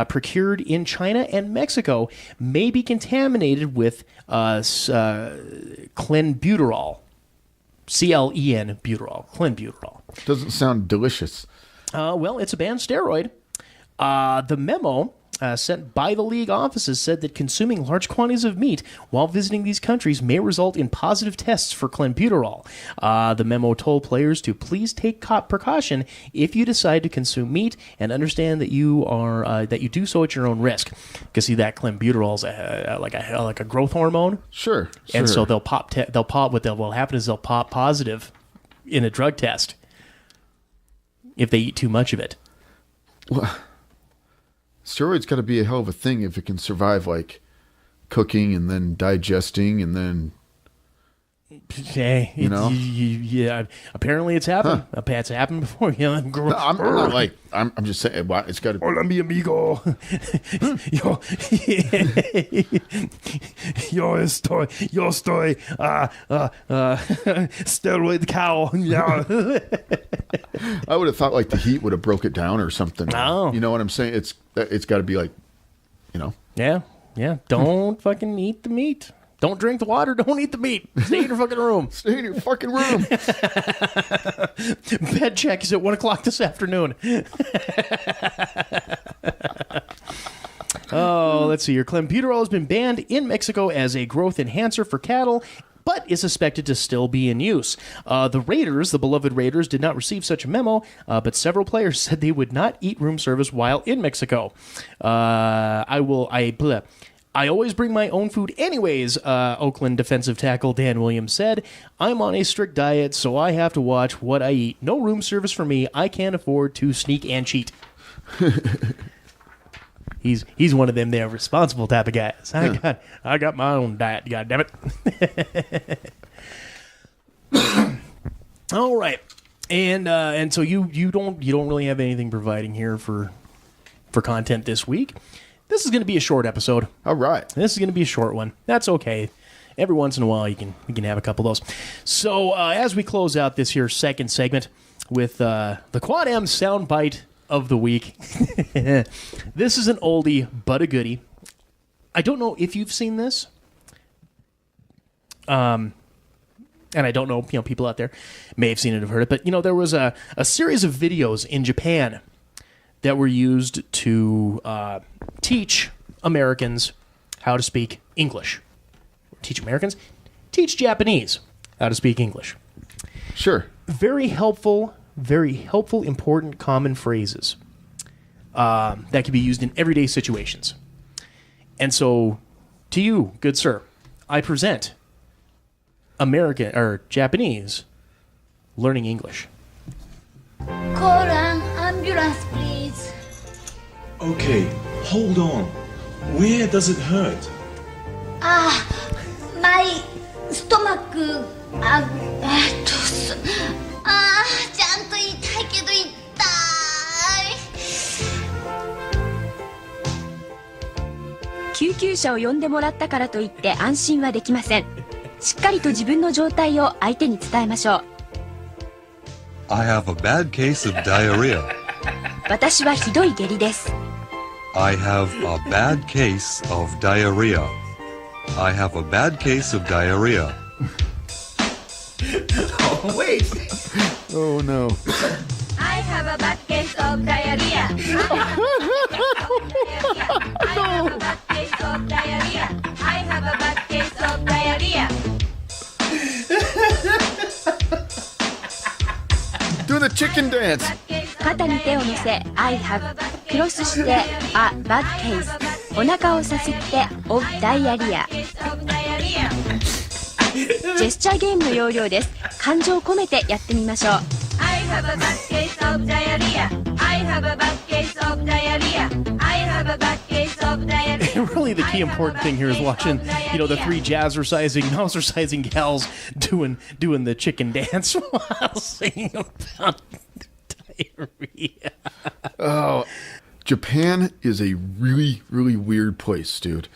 procured in China and Mexico may be contaminated with clenbuterol. Clenbuterol. Doesn't sound delicious. Well, it's a banned steroid. The memo sent by the league offices said that consuming large quantities of meat while visiting these countries may result in positive tests for clenbuterol. The memo told players to please take precaution if you decide to consume meat and understand that you do so at your own risk. Because see, that clenbuterol is like a growth hormone. Sure. And so they'll pop. What will happen is they'll pop positive in a drug test if they eat too much of it. Well, steroids got to be a hell of a thing if it can survive like cooking and then digesting and then. Hey, yeah. Apparently, it's happened. It's happened before. I'm not like. I'm just saying. It's got to. Hola, mi amigo. Yo estoy steroid cow. I would have thought like the heat would have broke it down or something. Oh. You know what I'm saying? It's got to be like, Yeah. Don't fucking eat the meat. Don't drink the water. Don't eat the meat. Stay in your fucking room. Stay in your fucking room. Bed check is at 1 o'clock this afternoon. Let's see here. Clenbuterol has been banned in Mexico as a growth enhancer for cattle, but is suspected to still be in use. The beloved Raiders, did not receive such a memo, but several players I always bring my own food anyways, Oakland defensive tackle Dan Williams said. I'm on a strict diet, so I have to watch what I eat. No room service for me. I can't afford to sneak and cheat. He's one of them there responsible type of guys. I got my own diet, God damn it. All right. And so you don't really have anything providing here for content this week. This is going to be a short episode. All right. This is going to be a short one. That's okay. Every once in a while, you can have a couple of those. So as we close out this here second segment with the Quad M soundbite of the week, this is an oldie but a goodie. I don't know if you've seen this, and I don't know, people out there may have seen it, have heard it, but there was a series of videos in Japan that were used to teach Americans how to speak English. Teach Japanese how to speak English. Sure. Very helpful, important common phrases that can be used in everyday situations. And so, to you, good sir, I present American or Japanese learning English. Call an ambulance, please. Okay, hold on. Where does it hurt? My stomach. ちゃんと痛いけど痛い。救急車を呼んでもらったからといって安心はできません。しっかりと自分の状態を相手に伝えましょう。I have a bad case of diarrhea. 私はひどい下痢です。I have a bad case of diarrhea. I have a bad case of diarrhea. Oh, wait. Oh, no. I have a bad case of diarrhea. I have a bad case of diarrhea. I have a bad case of diarrhea. Do the chicken dance. 肩に手を乗せ I have クロスして A bad case お腹をさすって of diarrhea ジェスチャーゲームの要領です。感情を込めてやってみましょう。 I have a bad case of diarrhea. I have a bad case of diarrhea. I have a bad case of diarrhea. Really, the key important thing here is watching, the three jazzercising gals doing the chicken dance while singing about diarrhea. Oh, Japan is a really, really weird place, dude.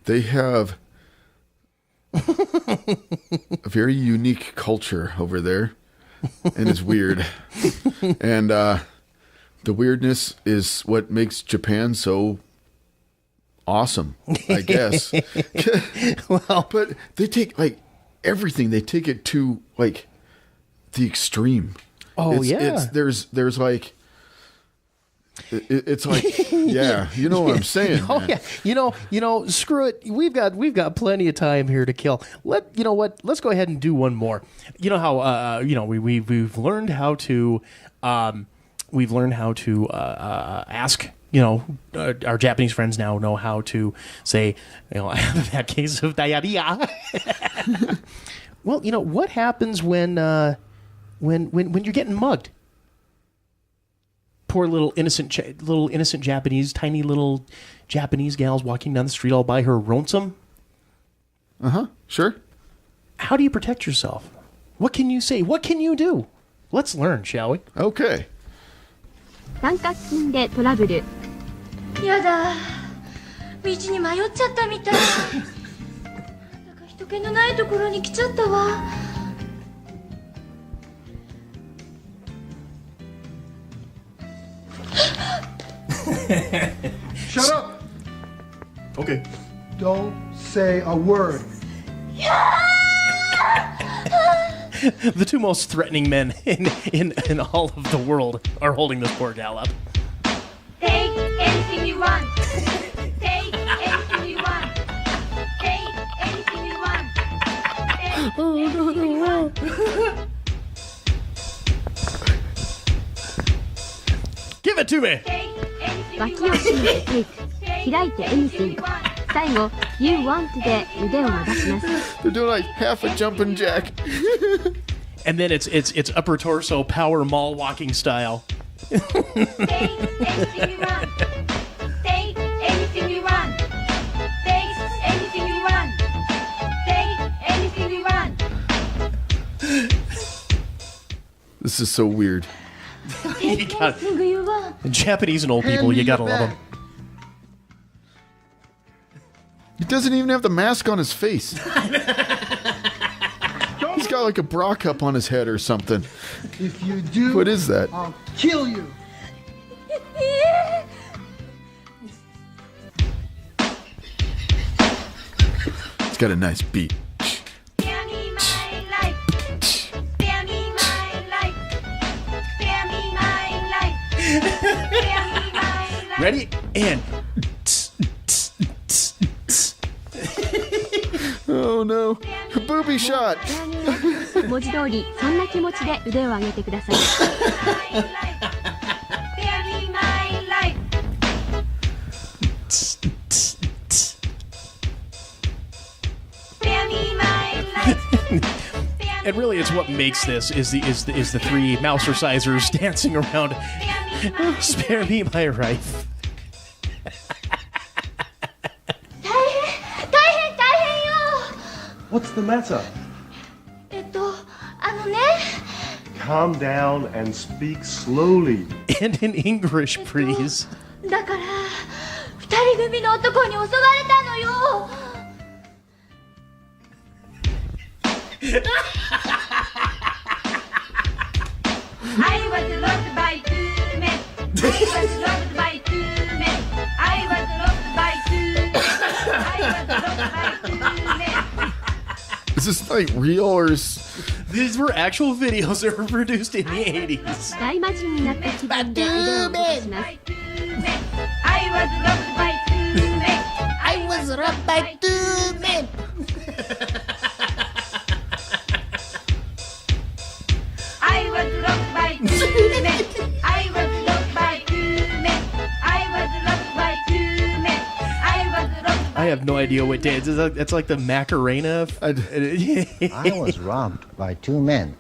They have a very unique culture over there, and it's weird. And the weirdness is what makes Japan so awesome, I guess. Well, but they take everything. They take it to the extreme. Oh, There's it's like, yeah, you know what I'm saying. Oh man. yeah, screw it. We've got plenty of time here to kill. Let's go ahead and do one more. You know how we've learned how to ask. Our Japanese friends now know how to say, I have that case of diarrhea. Well, what happens when you're getting mugged? Poor little innocent Japanese, tiny little Japanese gals walking down the street all by her lonesome. Sure. How do you protect yourself? What can you say? What can you do? Let's learn, shall we? Okay. 三角筋でトラブル。やだ、道に迷っちゃったみたい。なんか人気のないところに来ちゃったわ。Shut up! Okay. Don't say a word. The two most threatening men in all of the world are holding this poor gal up. Take anything you want. Take anything you want. Take anything you want. Take anything you want. Give it to me. 脇を締めてテイク。開いて anything。最後 You want で腕を伸ばします They're doing like half a jumping jack. And then it's upper torso power mall walking style. Take anything you want. Take anything you want. Take anything you want. Take anything you want. This is so weird. You got- Anything you want. Japanese and old people, you gotta love them. He doesn't even have the mask on his face. He's got like a bra cup on his head or something. If you do, What is that? I'll kill you. It's got a nice beat. Spare me my life. Spare me my life. Spare me my life. Spare me my life. Ready? And Oh no. A booby shot. 文字通りそんな気持ちで腕を上げてください Spare me my life. Spare me my life. and really, it's what makes this is the three mousercisors dancing around. Spare me my life. 大変よ What's the matter? あのね Calm down and speak slowly. And in English, please. だから二人組の男に襲われたのよ I was robbed by two men. I was robbed by two men. I was robbed by two men. Is this like real or These were actual videos that were produced in the 80s. 大魔人になった気分で腕を動かします I was robbed by two men. I was robbed by two men. I was robbed by two men. I was robbed by two men. I was robbed by two men. I was robbed by I have no idea what dance is. It's like the Macarena. I was robbed by two men.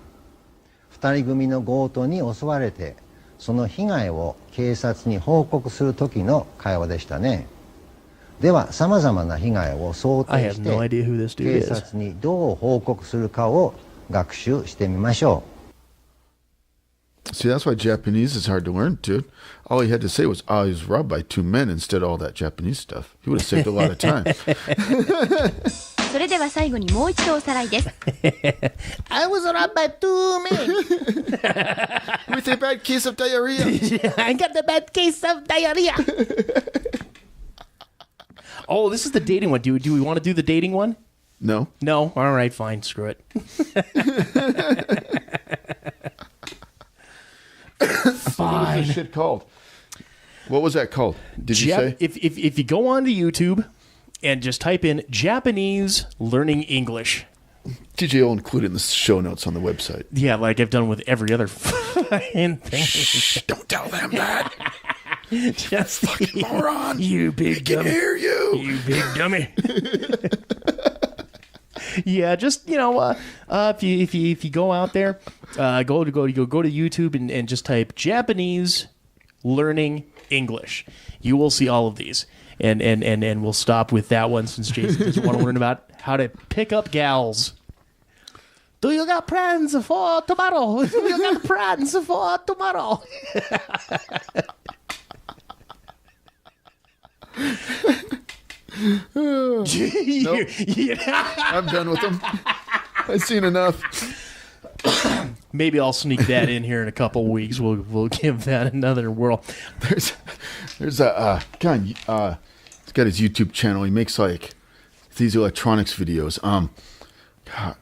二人組の強盗に襲われて、その被害を警察に報告する時の会話でしたね。では、様々な被害を想定して、 no idea who this dude 警 is. 察にどう報告するかを学習してみましょう。 See, that's why Japanese is hard to learn, dude. All he had to say was, "Oh, he was robbed by two men," instead of all that Japanese stuff. He would have saved a lot of time. それでは最後にもう一度おさらいです I was robbed by two men. With a bad case of diarrhea. I got the bad case of diarrhea. Oh, this is the dating one. Do we want to do the dating one? No. No? All right, fine. Screw it. What was this shit called? What was that called? Did you say? If you go onto YouTube and just type in Japanese learning English. TJ will include it in the show notes on the website. Yeah, like I've done with every other fucking thing. Shh, don't tell them that. Just Fucking moron. You big They can dummy. hear you. You big dummy. Yeah, just if you go out there, go to YouTube and just type Japanese learning English. You will see all of these, and we'll stop with that one since Jason doesn't want to learn about how to pick up gals. Do you got plans for tomorrow? Do you got plans for tomorrow? Nope. I'm done with them. I've seen enough. Maybe I'll sneak that in here in a couple weeks. We'll give that another whirl. There's a guy. He's got his YouTube channel. He makes like these electronics videos. God, I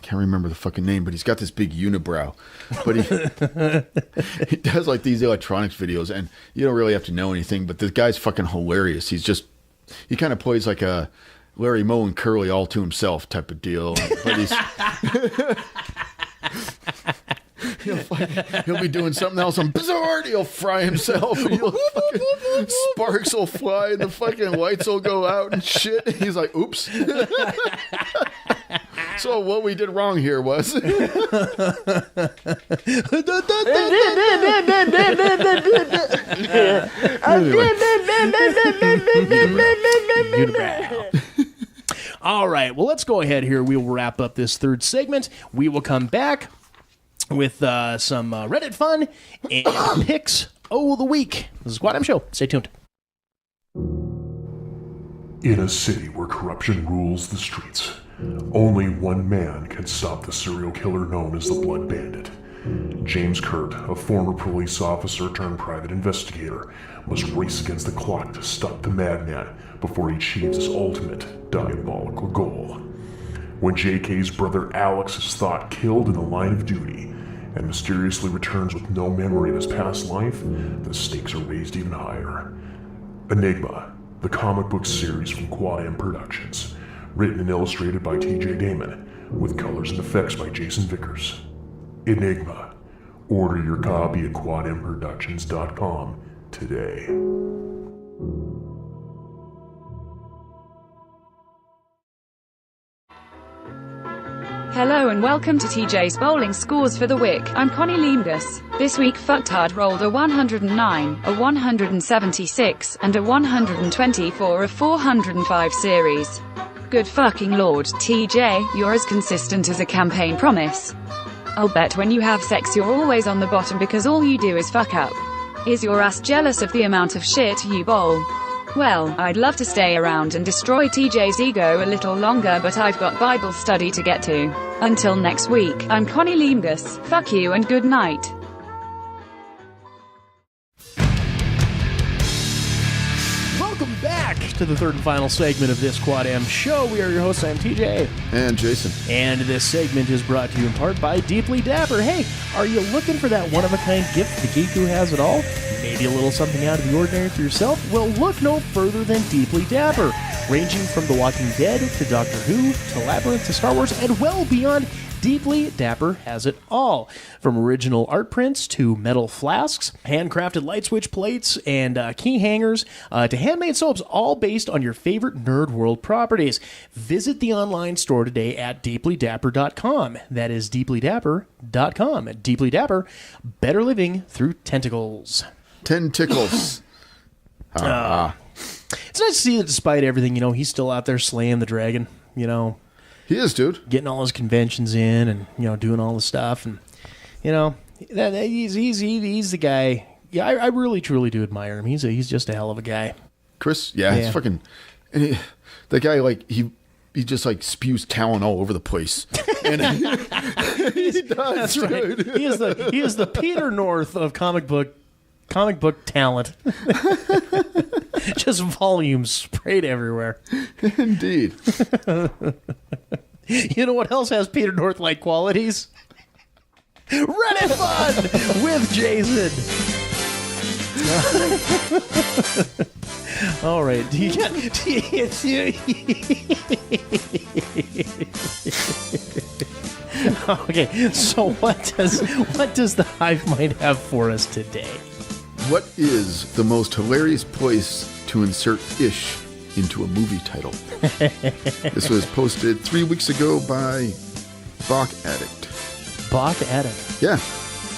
can't remember the fucking name, but he's got this big unibrow. But he does like these electronics videos, and you don't really have to know anything. But the guy's fucking hilarious. He kind of plays like a Larry Moe and Curly all to himself type of deal. But He'll be doing something else on Blizzard. He'll fry himself. Sparks will fly and the fucking lights will go out and shit. He's like, oops. So what we did wrong here was... All right, well, let's go ahead here. We will wrap up this third segment. We will come back with some Reddit fun and picks of the week. This is Quad M Show. Stay tuned. In a city where corruption rules the streets, only one man can stop the serial killer known as the Blood Bandit. James Kurt, a former police officer turned private investigator, must race against the clock to stop the madman before he achieves his ultimate diabolical goal. When JK's brother Alex is thought killed in the line of duty and mysteriously returns with no memory of his past life, the stakes are raised even higher. Enigma, the comic book series from Quad M Productions, written and illustrated by TJ Damon, with colors and effects by Jason Vickers. Enigma. Order your copy at quadmproductions.com today. Hello and welcome to TJ's Bowling Scores for the Week. I'm Connie Leemgus. This week Fucktard rolled a 109, a 176, and a 120 for a 405 series. Good fucking lord, TJ, you're as consistent as a campaign promise. I'll bet when you have sex you're always on the bottom because all you do is fuck up. Is your ass jealous of the amount of shit you bowl? Well, I'd love to stay around and destroy TJ's ego a little longer, but I've got Bible study to get to. Until next week, I'm Connie Leemgus. Fuck you and good night. Welcome back to the third and final segment of this Quad M Show. We are your hosts. I'm TJ. And Jason. And this segment is brought to you in part by Deeply Dapper. Hey, are you looking for that one-of-a-kind gift the geek who has it all? Maybe a little something out of the ordinary for yourself? Well, look no further than Deeply Dapper. Ranging from The Walking Dead to Doctor Who to Labyrinth to Star Wars and well beyond, Deeply Dapper has it all. From original art prints to metal flasks, handcrafted light switch plates, and key hangers, to handmade soaps, all based on your favorite Nerd World properties. Visit the online store today at deeplydapper.com. That is deeplydapper.com. Deeply Dapper, better living through tentacles. Tentacles. It's nice to see that despite everything, he's still out there slaying the dragon, He is, dude. Getting all his conventions in and, doing all the stuff. And, he's the guy. Yeah, I really, truly do admire him. He's just a hell of a guy. Chris? Yeah. He's fucking... And that guy, he just, spews talent all over the place. And he does, that's right. dude. He is the Peter North of comic book talent. Just volumes sprayed everywhere. Indeed. You know what else has Peter North-like qualities? Reddit Fun with Jason. All right. Okay, so what does the Hive Mind have for us today? What is the most hilarious place to insert ish into a movie title? This was posted 3 weeks ago by Bach Addict. Bach Addict? Yeah.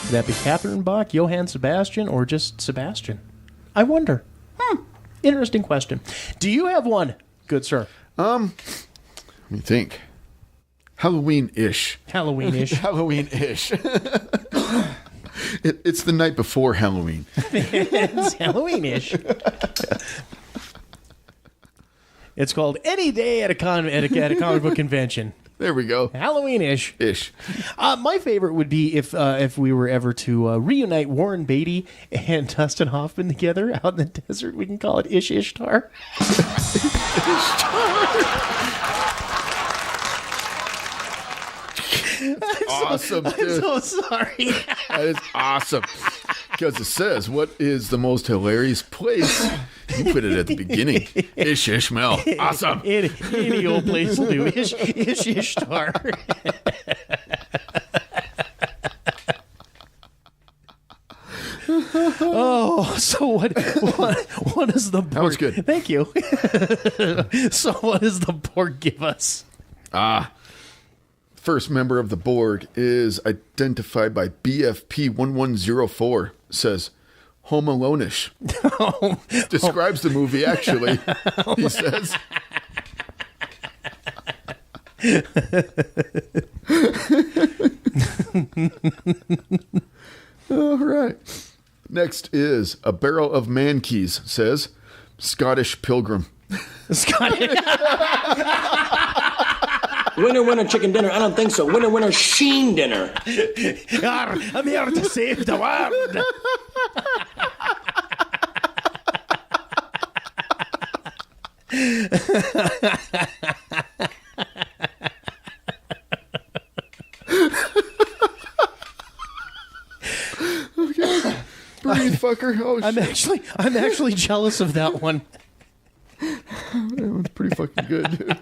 Could that be Catherine Bach, Johann Sebastian, or just Sebastian? I wonder. Interesting question. Do you have one, good sir? Let me think. Halloween-ish. Halloween-ish. Halloween-ish. It's the night before Halloween. It's Halloween-ish. It's called Any Day at a comic book convention. There we go. Halloween-ish. Ish. My favorite would be if we were ever to reunite Warren Beatty and Dustin Hoffman together out in the desert. We can call it Ish Ishtar. Awesome, dude. I'm so sorry. That is awesome. Because it says, what is the most hilarious place? You put it at the beginning. Ish Ishmael. Awesome. Any old place will do. Ish Ishtar. Oh, so what is the Borg? That was good. Thank you. So what does the Borg give us? First member of the Borg is identified by BFP1104, says Home Alone-ish. Describes the movie, actually, he says. All right. Next is A Barrel of Man Keys, says Scottish Pilgrim. Winner, winner, chicken dinner. I don't think so. Winner, winner, sheen dinner. I'm here to save the world. Okay. Breathe, fucker. Oh, shit. I'm actually jealous of that one. That one's pretty fucking good, dude.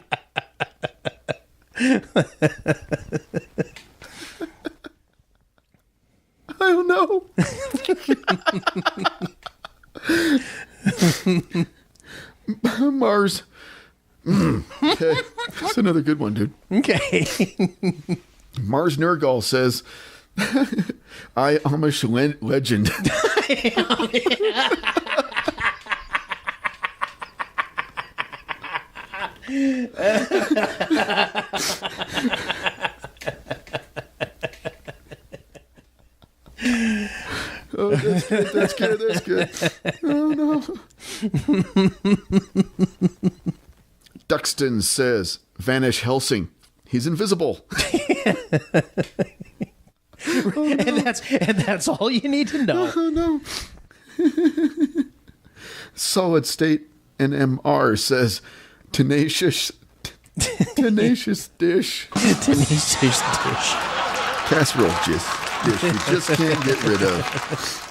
I don't know. Mars. Okay. That's another good one, dude. Okay. Mars Nurgle says, I Amish legend. Oh, that's good. Oh, no. Duxton says, Vanish Helsing. He's invisible. And that's all you need to know. Oh, no. Solid State NMR says, Tenacious dish. Tenacious dish. Casserole dish you just can't get rid of.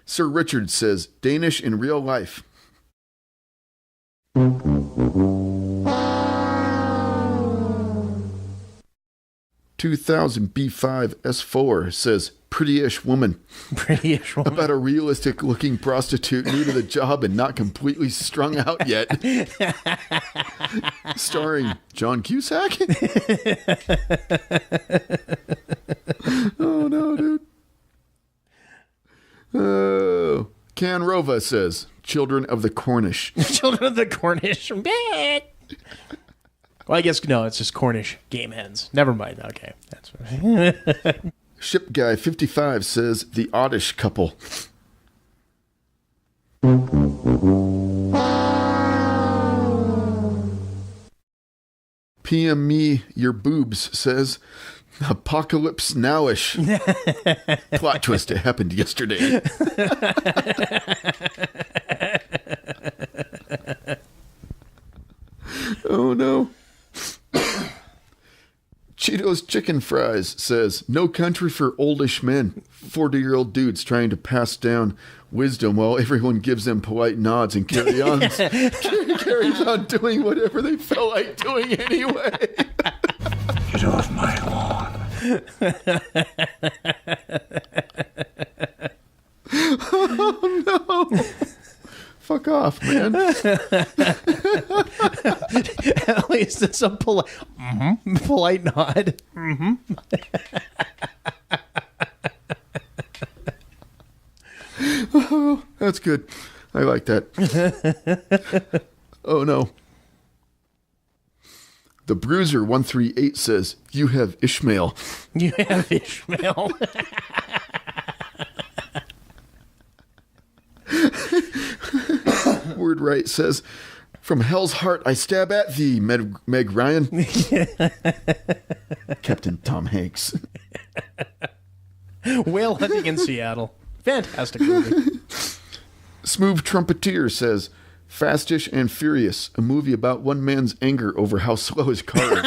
Sir Richard says, Danish in real life. 2000 B5 S4 says, Prettyish woman. Prettyish woman. About a realistic looking prostitute new to the job and not completely strung out yet. Starring John Cusack. Oh, no, dude. Oh. Can Rova says, Children of the Cornish. Children of the Cornish. Well, I guess, no, it's just Cornish game hens. Never mind. Okay. That's right. Ship Guy 55 says, The Oddish Couple. PM Me Your Boobs says, Apocalypse Nowish. Plot twist, it happened yesterday. Oh, no. Cheetos Chicken Fries says, No country for oldish men. 40-year-old dudes trying to pass down wisdom while everyone gives them polite nods and carries on doing whatever they felt like doing anyway. Get off my lawn. Oh, no. Fuck off, man. At least it's a polite nod. Mm-hmm. Oh, that's good. I like that. Oh, no. The Bruiser 138 says, You have Ishmael. You have Ishmael. Word Right says, From hell's heart I stab at thee, Meg Ryan. Captain Tom Hanks. Whale hunting in Seattle. Fantastic movie. Smooth Trumpeteer says, Fastish and Furious, a movie about one man's anger over how slow his car is.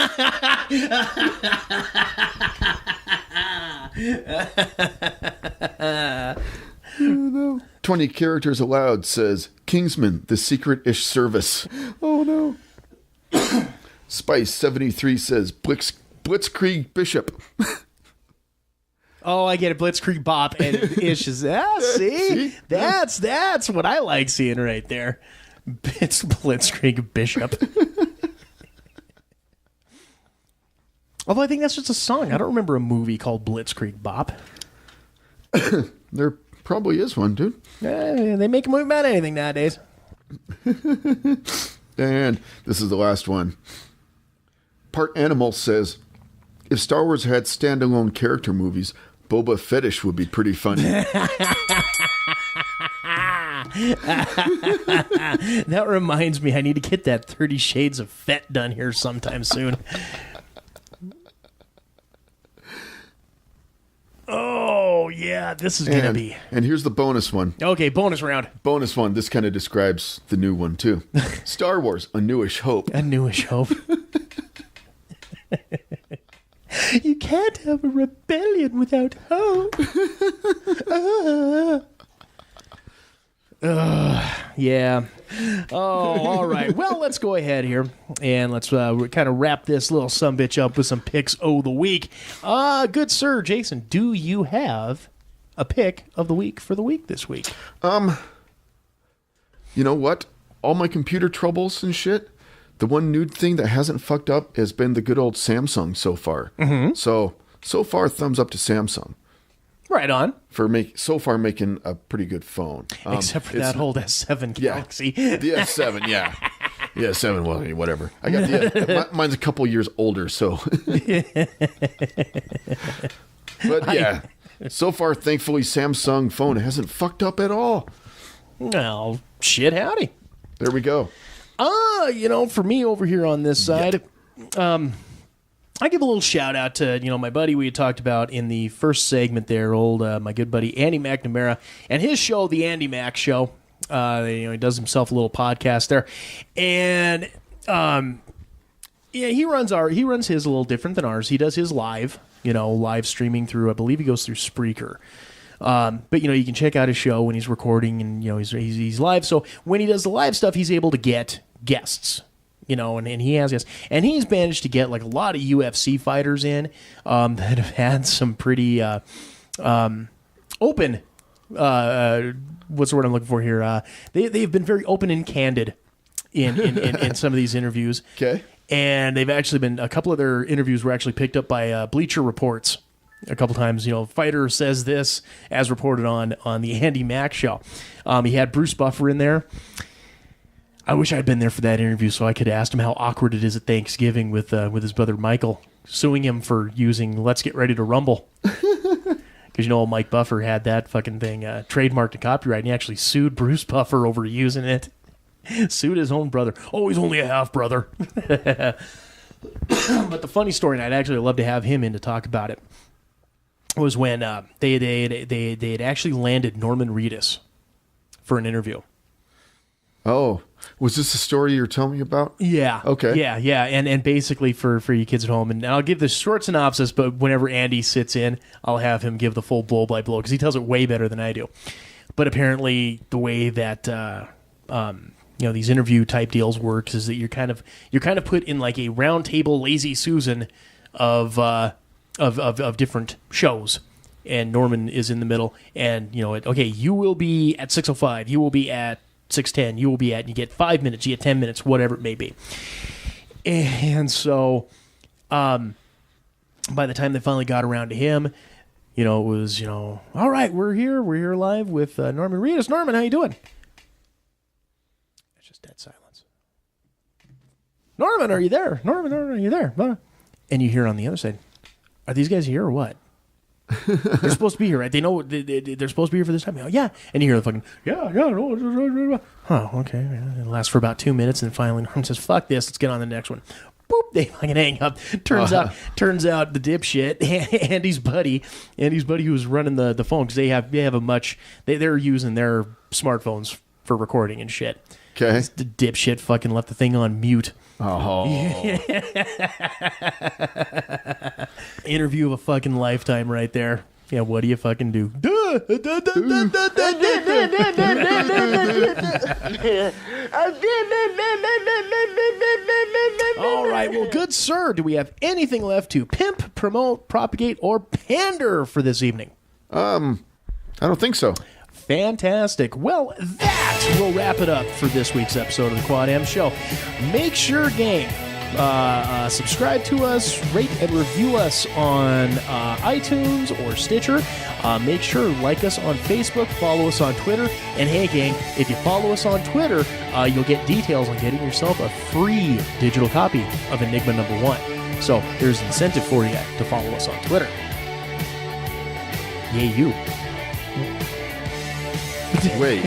Oh, no. 20 characters allowed says, Kingsman, the secret-ish service. Oh, no. Spice 73 says, Blitzkrieg Bishop. Oh, I get it. Blitzkrieg Bop, and it's just see? That's what I like seeing right there. It's Blitzkrieg Bishop. Although I think that's just a song. I don't remember a movie called Blitzkrieg Bop. There probably is one, dude. They make a movie about anything nowadays. And this is the last one. Part Animal says, if Star Wars had standalone character movies, Boba Fettish would be pretty funny. That reminds me, I need to get that 30 Shades of Fett done here sometime soon. Oh, yeah, this is going to be... And here's the bonus one. Okay, bonus round. Bonus one. This kind of describes the new one, too. Star Wars, A Newish Hope. A Newish Hope. You can't have a rebellion without hope. Yeah. Oh, all right. Well, let's go ahead here and let's kind of wrap this little sumbitch up with some picks of the week. Good sir, Jason, do you have a pick of the week for the week this week? You know what? All my computer troubles and shit, the one new thing that hasn't fucked up has been the good old Samsung so far. Mm-hmm. So far, thumbs up to Samsung. Right on. For making a pretty good phone. Except for that old S7 Galaxy. The S7, yeah. The S7, well, whatever. I got mine's a couple years older, so. But yeah, so far, thankfully, Samsung phone hasn't fucked up at all. Well, shit howdy. There we go. For me over here on this side, I give a little shout out to, my buddy we had talked about in the first segment there, my good buddy Andy McNamara, and his show, The Andy Mac Show. He does himself a little podcast there. And he runs his a little different than ours. He does his live, live streaming through, I believe he goes through Spreaker. But you can check out his show when he's recording and he's live. So when he does the live stuff, he's able to get guests. And he has guests. And he's managed to get like a lot of UFC fighters in that have had some pretty open. What's the word I'm looking for here? They've been very open and candid in some of these interviews. Okay. And they've actually been, a couple of their interviews were actually picked up by Bleacher Reports a couple times. Fighter says this as reported on the Andy Mac Show. He had Bruce Buffer in there. I wish I'd been there for that interview so I could have asked him how awkward it is at Thanksgiving with his brother Michael, suing him for using Let's Get Ready to Rumble. Because Mike Buffer had that fucking thing trademarked and copyright, and he actually sued Bruce Buffer over using it. Sued his own brother. Oh, he's only a half brother. But the funny story, and I'd actually love to have him in to talk about it, was when they had actually landed Norman Reedus for an interview. Oh, was this the story you're telling me about? Yeah. Okay. Yeah. And basically for you kids at home, and I'll give the short synopsis, but whenever Andy sits in, I'll have him give the full blow-by-blow because he tells it way better than I do. But apparently the way that these interview type deals works is that you're kind of put in like a round table Lazy Susan of different shows. And Norman is in the middle, and you will be at 6:05, you will be at 6:10, you will be at, you get 5 minutes, you get 10 minutes, whatever it may be. And so by the time they finally got around to him, it was, all right, we're here live with Norman Reedus. Norman, how you doing? It's just dead silence. Norman, are you there? Norman, are you there? And you hear on the other side, are these guys here or what? They're supposed to be here, right? They know they're supposed to be here for this time. Yeah. And you hear the fucking, yeah. Oh, okay. Yeah. It lasts for about 2 minutes, and then finally Norm says, fuck this, let's get on the next one. Boop, they fucking hang up. Turns out the dipshit, Andy's buddy who's running the phone, because they have a much, they're using their smartphones for recording and shit. Okay. The dipshit fucking left the thing on mute. Oh. Interview of a fucking lifetime right there. Yeah, what do you fucking do? All right, well, good sir, do we have anything left to pimp, promote, propagate, or pander for this evening? I don't think so. Fantastic. Well, that will wrap it up for this week's episode of the Quad M Show. Make sure, gang, subscribe to us, rate and review us on iTunes or Stitcher. Make sure like us on Facebook, follow us on Twitter, and hey, gang, if you follow us on Twitter, you'll get details on getting yourself a free digital copy of Enigma #1. So there's an incentive for you to follow us on Twitter. Yay, you. Wait.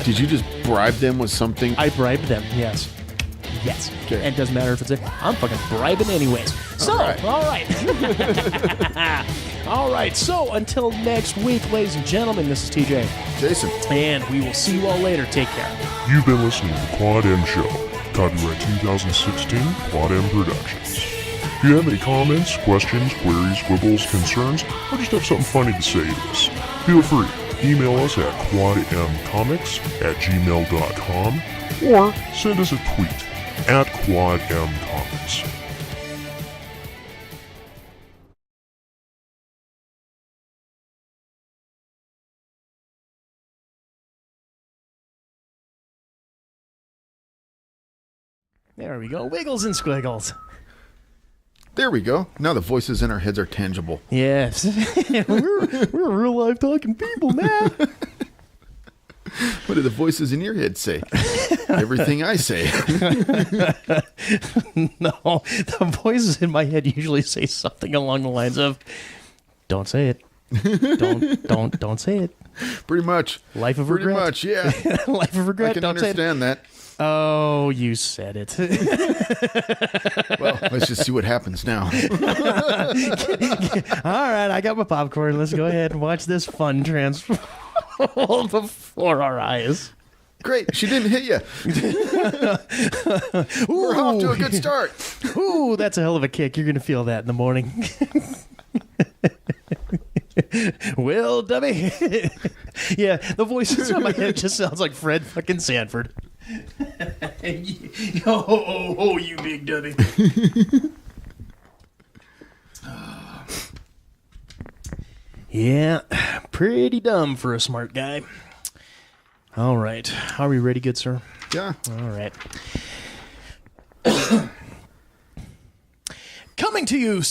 Did you just bribe them with something? I bribed them, yes. Yes. Okay. And it doesn't matter if it's I'm fucking bribing anyways. So, all right. All right. So, until next week, ladies and gentlemen, this is TJ. Jason. And we will see you all later. Take care. You've been listening to Quad M Show. Copyright 2016, Quad M Productions. If you have any comments, questions, queries, quibbles, concerns, or just have something funny to say to us, feel free. Email us at quadmcomics@gmail.com or send us a tweet @quadmcomics. There we go. Wiggles and squiggles. There we go. Now the voices in our heads are tangible. Yes. we're real life talking people, man. What do the voices in your head say? Everything I say. No, the voices in my head usually say something along the lines of, "Don't say it. Don't say it." Pretty much. Life of regret. Pretty much, yeah. Life of regret. I can Don't say it. understand that. Oh, you said it. Well, let's just see what happens now. All right, I got my popcorn. Let's go ahead and watch this fun transform before our eyes. Great, she didn't hit you. We're off to a good start. Ooh, that's a hell of a kick. You're going to feel that in the morning. Well, dummy. Yeah, the voices in my head just sounds like Fred fucking Sanford. Oh, you big dummy. Yeah, pretty dumb for a smart guy. All right. Are we ready, good sir? Yeah. All right. Coming to you.